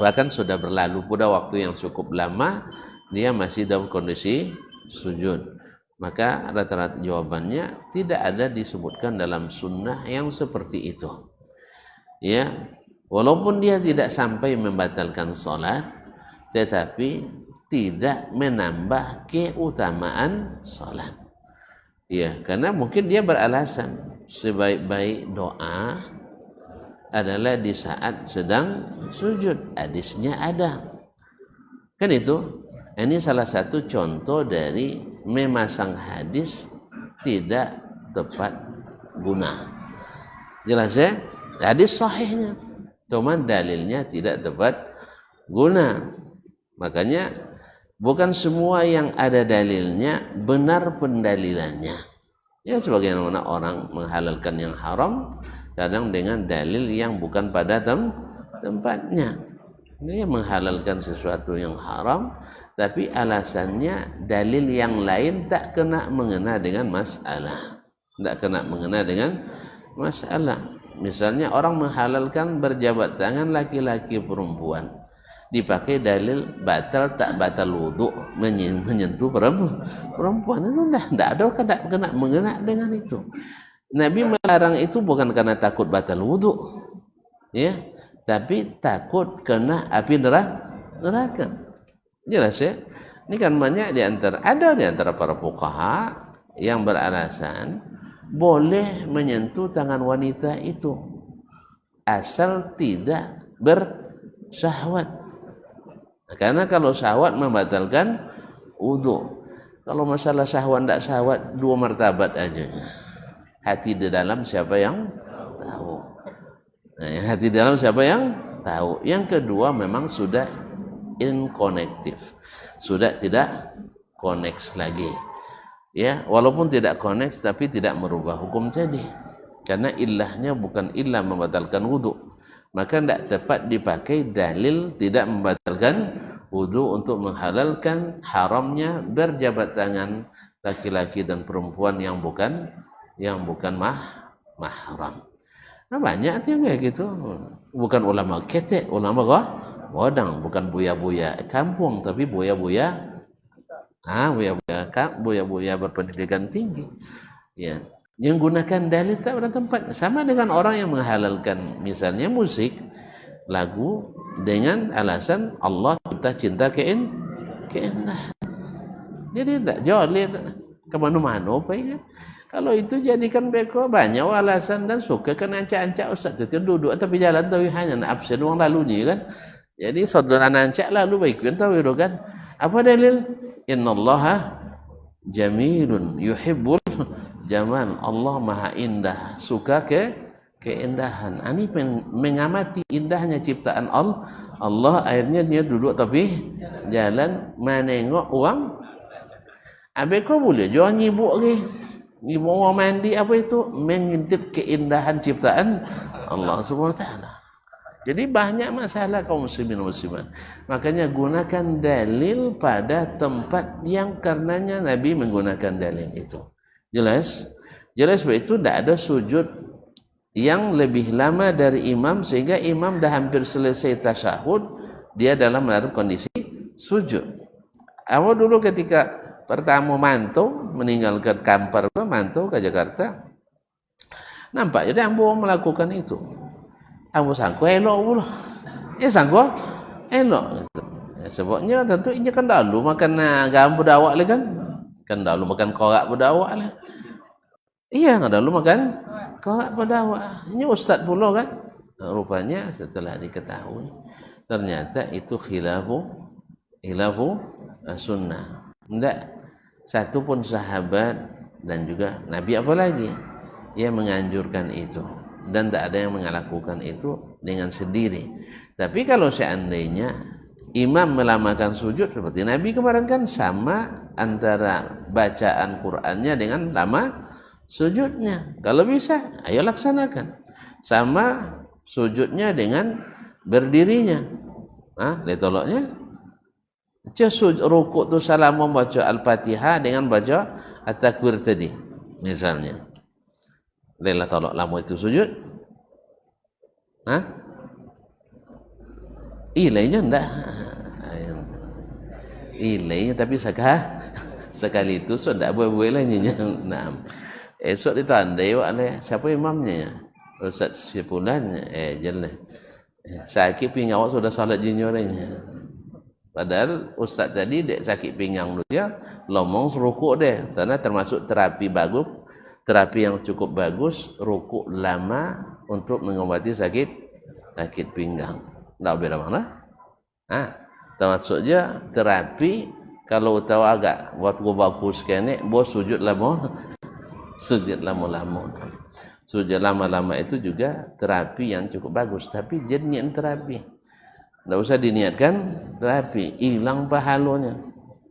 bahkan sudah berlalu pada waktu yang cukup lama, dia masih dalam kondisi sujud. Maka rata-rata jawabannya tidak ada disebutkan dalam sunnah yang seperti itu. Ya, walaupun dia tidak sampai membatalkan sholat, tetapi tidak menambah keutamaan sholat. Ya, karena mungkin dia beralasan sebaik-baik doa adalah di saat sedang sujud. Hadisnya ada. Kan itu. Ini salah satu contoh dari memasang hadis tidak tepat guna. Jelas ya? Hadis sahihnya, cuman dalilnya tidak tepat guna. Makanya bukan semua yang ada dalilnya benar pendalilannya. Ya, sebagaimana orang menghalalkan yang haram kadang dengan dalil yang bukan pada tempatnya. Dia menghalalkan sesuatu yang haram, tapi alasannya dalil yang lain tak kena mengena dengan masalah. Tak kena mengena dengan masalah. Misalnya orang menghalalkan berjabat tangan laki-laki perempuan, dipakai dalil batal tak batal wudu menyentuh perempuan, itu tidak ada kena mengena dengan itu. Nabi melarang itu bukan karena takut batal wudu, ya, tapi takut kena api neraka. Jelas ya? Ini kan banyak di antara para fuqaha yang beralasan boleh menyentuh tangan wanita itu asal tidak bersyahwat. Karena kalau syahwat membatalkan wudu. Kalau masalah syahwat tidak syahwat, 2 martabat aja. Hati di dalam siapa yang tahu. Hati di dalam siapa yang tahu. Yang kedua memang sudah inkonektif, sudah tidak connect lagi. Ya, walaupun tidak connect tapi tidak merubah hukum tadi. Karena ilahnya bukan ilah membatalkan wudu. Maka tidak tepat dipakai dalil tidak membatalkan wudu untuk menghalalkan haramnya berjabat tangan laki-laki dan perempuan yang bukan mahram. Nah, banyak yang kayak gitu. Bukan ulama ketek, ulama godang, bukan buya-buya kampung, tapi buya-buya buya-buya berpendidikan tinggi. Ya, yang gunakan dalil tak pada tempat. Sama dengan orang yang menghalalkan misalnya musik, lagu dengan alasan Allah kita cinta keindahan. Jadi tak jolin ke mana-mana apa ya. Kalau itu jadikan beko banyak alasan dan suka kan ancak-ancak ustaz itu duduk tapi jalan tahu hanya nak absen orang lalunya kan. Jadi saudara ancak lalu baik kan tahu kan. Apa dalil? Innallaha jamilun yuhibbul jamal. Allah Maha indah, suka keindahan. Ini mengamati indahnya ciptaan Allah. Akhirnya dia duduk tapi jalan menengok uang. Abeko boleh jangan nyibuk lagi. Ibu mau mandi apa itu mengintip keindahan ciptaan Allah Subhanahu wa taala. Jadi banyak masalah kaum muslimin muslimat. Makanya gunakan dalil pada tempat yang karenanya Nabi menggunakan dalil itu. Jelas? Jelas sebab itu tidak ada sujud yang lebih lama dari imam sehingga imam dah hampir selesai tasyahud, dia dalam kondisi sujud. Awal dulu ketika pertama mantau meninggalkan Kampar mantau ke Jakarta, nampak jadi ambo melakukan itu. Ambo sangko elok pula. Sangko elok gitu. Ya, sebabnya tentu ini kan dahulu makan gambar dawak lah kan dahulu makan korak berdawak lah. Iya kan dahulu makan korak berdawak. Ini ustaz pula kan. Nah, rupanya setelah diketahui ternyata itu khilafu sunnah. Tidak satu pun sahabat dan juga Nabi apalagi yang menganjurkan itu, dan tak ada yang melakukan itu dengan sendiri. Tapi kalau seandainya imam melamakan sujud seperti Nabi kemarin kan sama antara bacaan Qur'annya dengan lama sujudnya. Kalau bisa ayo laksanakan. Sama sujudnya dengan berdirinya. Letoloknya rukuk tu salam membaca Al-Fatihah dengan baca at-takbir tadi misalnya. Lelah tolak lama itu sujud? Hah? Ilainya enggak. Ilainya tapi sekali itu sudah boleh lainnya. Nah, esok ditandai oleh siapa imamnya? Ustaz Sipulan. Jelas. Sakit pinggang awak sudah salat jinyornya. Padahal ustaz tadi dek sakit pinggang dia lomong rukuk deh. Karena termasuk terapi bagus, terapi yang cukup bagus, rukuk lama untuk mengobati sakit pinggang. Nggak beda mana? Termasuk je terapi kalau tahu agak waktu bagus kene, bos sujud lama, sujud lama-lama. Sujud lama-lama itu juga terapi yang cukup bagus, tapi jenis terapi. Nggak usah diniatkan terapi, hilang pahalanya.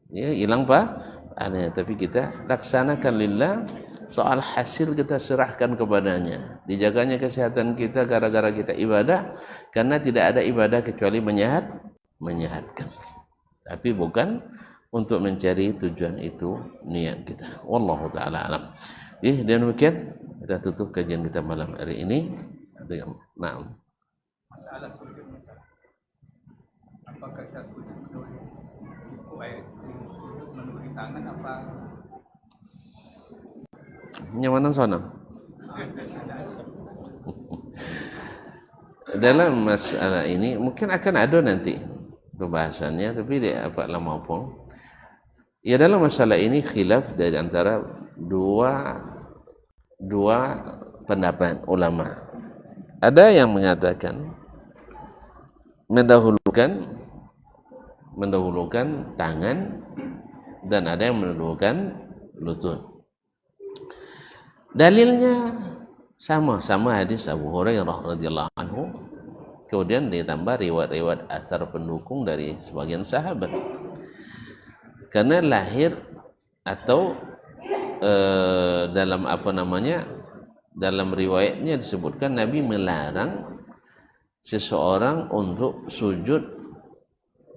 Ya, hilang pahalanya, tapi kita laksanakan lillah. Soal hasil kita serahkan kepadanya. Dijaganya kesehatan kita gara-gara kita ibadah, karena tidak ada ibadah kecuali menyehatkan. Tapi bukan untuk mencari tujuan itu niat kita. Wallahu taala alam. Dan demikian kita tutup kajian kita malam hari ini. Nah, masalah sujud, apakah kita sujud menuruni tangan apa? Nyamanan sana. Dalam masalah ini mungkin akan ada nanti pembahasannya, tapi tidak apa lama pun. Ya, dalam masalah ini khilaf dari antara dua pendapat ulama. Ada yang mengatakan mendahulukan tangan, dan ada yang mendahulukan lutut. Dalilnya sama hadis Abu Hurairah radhiyallahu anhu, kemudian ditambah riwayat-riwayat asar pendukung dari sebagian sahabat. Karena lahir atau dalam riwayatnya disebutkan Nabi melarang seseorang untuk sujud,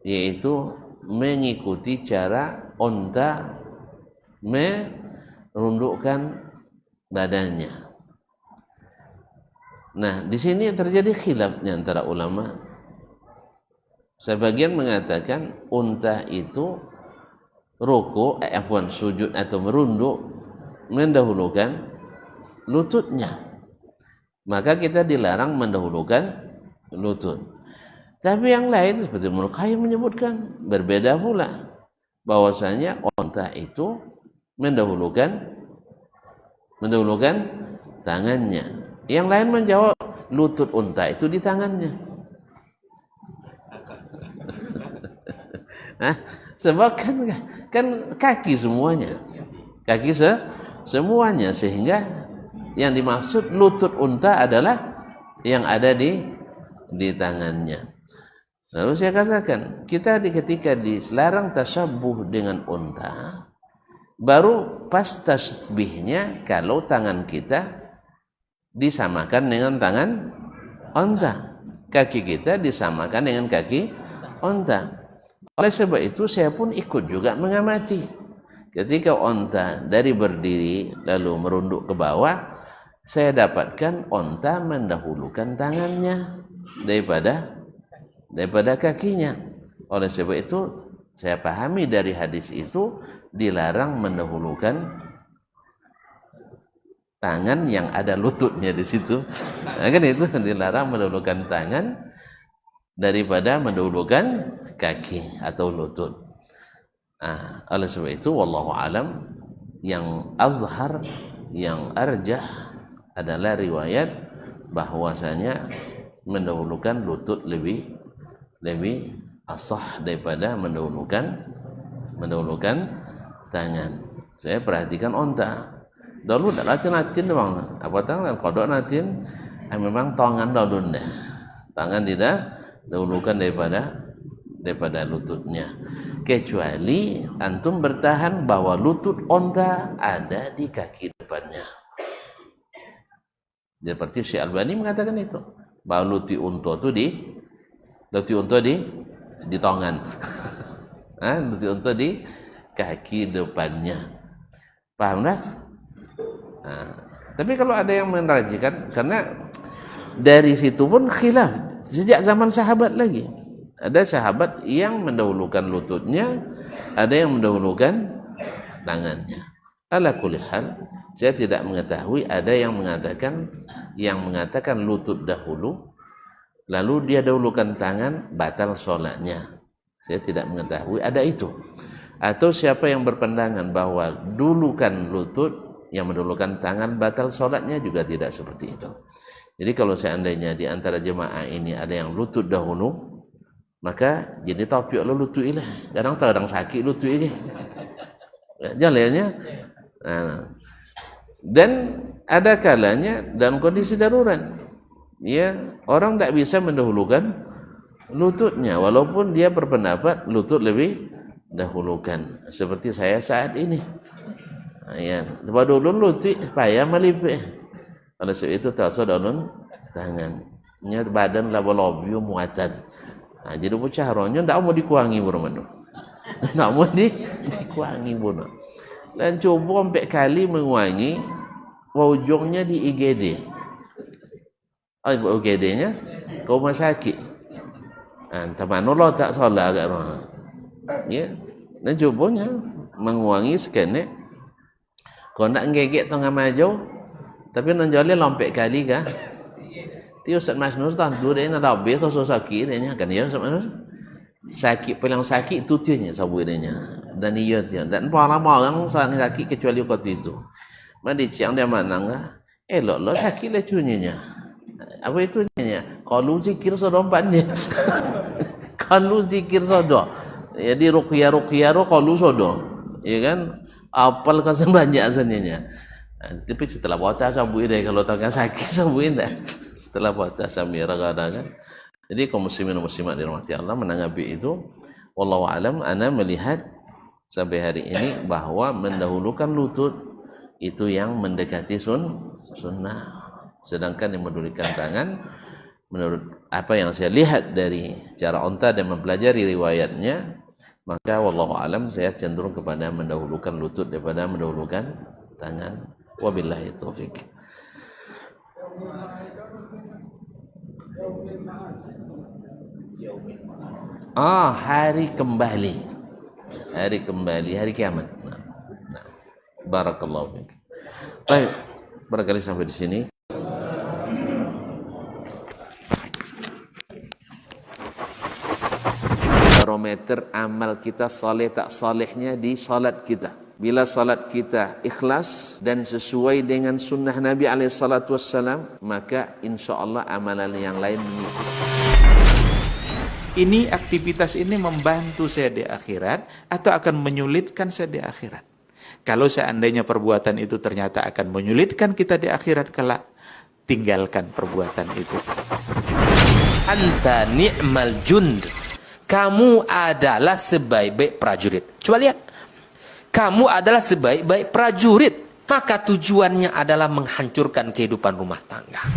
yaitu mengikuti cara onta merundukkan badannya. Nah, di sini terjadi khilafnya antara ulama. Sebagian mengatakan unta itu sujud atau merunduk mendahulukan lututnya. Maka kita dilarang mendahulukan lutut. Tapi yang lain seperti Ibnu Qayyim menyebutkan berbeda pula, bahwasanya unta itu mendahulukan tangannya. Yang lain menjawab lutut unta itu di tangannya. Sebab kan kaki semuanya, semuanya, sehingga yang dimaksud lutut unta adalah yang ada di tangannya. Lalu saya katakan, kita ketika dilarang tasyabbuh dengan unta, baru pas tasbihnya kalau tangan kita disamakan dengan tangan unta, kaki kita disamakan dengan kaki unta. Oleh sebab itu saya pun ikut juga mengamati. Ketika unta dari berdiri lalu merunduk ke bawah, saya dapatkan unta mendahulukan tangannya daripada kakinya. Oleh sebab itu saya pahami dari hadis itu dilarang mendahulukan tangan yang ada lututnya di situ. Nah, kan itu dilarang mendahulukan tangan daripada mendahulukan kaki atau lutut. Oleh sebab itu wallahu alam, yang azhar, yang arjah adalah riwayat bahwasanya mendahulukan lutut lebih asah daripada mendahulukan tangan. Saya perhatikan onta dulu dah latihan doang, apa tangan kodok latihan, memang tangan dulu dah, tangan tidak dahulukan daripada lututnya, kecuali antum bertahan bahwa lutut onta ada di kaki depannya. Seperti Syekh Albani mengatakan itu, bahwa lutut unta di tangan, lutut unta di kaki depannya. Paham dah? Nah, tapi kalau ada yang menerajikan, karena dari situ pun khilaf sejak zaman sahabat lagi. Ada sahabat yang mendahulukan lututnya, ada yang mendahulukan tangannya. Ala kulli hal, saya tidak mengetahui ada yang mengatakan lutut dahulu, lalu dia dahulukan tangan, batal sholatnya. Saya tidak mengetahui ada itu. Atau siapa yang berpandangan bahwa dulukan lutut, yang mendahulukan tangan, batal sholatnya, juga tidak seperti itu. Jadi kalau seandainya di antara jemaah ini ada yang lutut dahulu, maka jadi topik lo lutut ilah. Kadang sakit lutut ini. Jalannya. Nah. Dan ada kalanya dalam kondisi darurat, ya orang tak bisa mendahulukan lututnya, walaupun dia berpendapat lutut lebih dahulukan. Seperti saya saat ini. Ya, lepas dulu lutut payah melipih. Oleh sebab itu terasa daun tangannya badan laba-labiu muatad. Nah, jadi caranya tak mau dikurangi bermanu. Tak mau dikurangi bono. Dan coba 4 kali mengurangi ujungnya di IGD. IGD-nya ke rumah sakit. Entah mana lo tak salah kat rumah. Ya. Dan cobanya mengurangi skenek. Kau nak ngegek tengah maju, tapi nonjolnya lompat kali kah? Ti Ustaz Masnur tentu dia nak habis atau sakit dia kan ya Ustaz Masnur. Sakit paling sakit tu tianya sabu dia. Dan iya dia. Dan para orang sangat sakit kecuali waktu itu. Mandi ciang dia manang kah? Elok sakit lecunya. Apa itu nya? Kalau zikir sodompannya. Kalau zikir sodo. Jadi ruqyah kalau sodo. Ya kan? Apal kasan banyak asanya. Tapi setelah puasa sabuin deh, kalau tengah sakit sabuin dah. Setelah puasa samira kadang kan. Jadi kaum muslimin dan muslimat dirahmati Allah, menanggapi itu, wallahu alam, ana melihat sampai hari ini bahwa mendahulukan lutut itu yang mendekati sunnah. Sedangkan yang mendahulukan tangan, menurut apa yang saya lihat dari cara onta dan mempelajari riwayatnya, maka wallahu alam saya cenderung kepada mendahulukan lutut daripada mendahulukan tangan. Wabillahi taufik. Hari kembali. Hari kiamat. Nah. Barakallahu fiik. Baik, barangkali sampai di sini. Barometer amal kita saleh tak salehnya di salat kita. Bila salat kita ikhlas dan sesuai dengan sunnah Nabi SAW, maka insya Allah amalan yang lain mengikut. Ini aktivitas ini membantu saya di akhirat atau akan menyulitkan saya di akhirat? Kalau seandainya perbuatan itu ternyata akan menyulitkan kita di akhirat kelak, tinggalkan perbuatan itu. Anta ni'mal jund. Kamu adalah sebaik-baik prajurit. Coba lihat. Kamu adalah sebaik-baik prajurit. Maka tujuannya adalah menghancurkan kehidupan rumah tangga.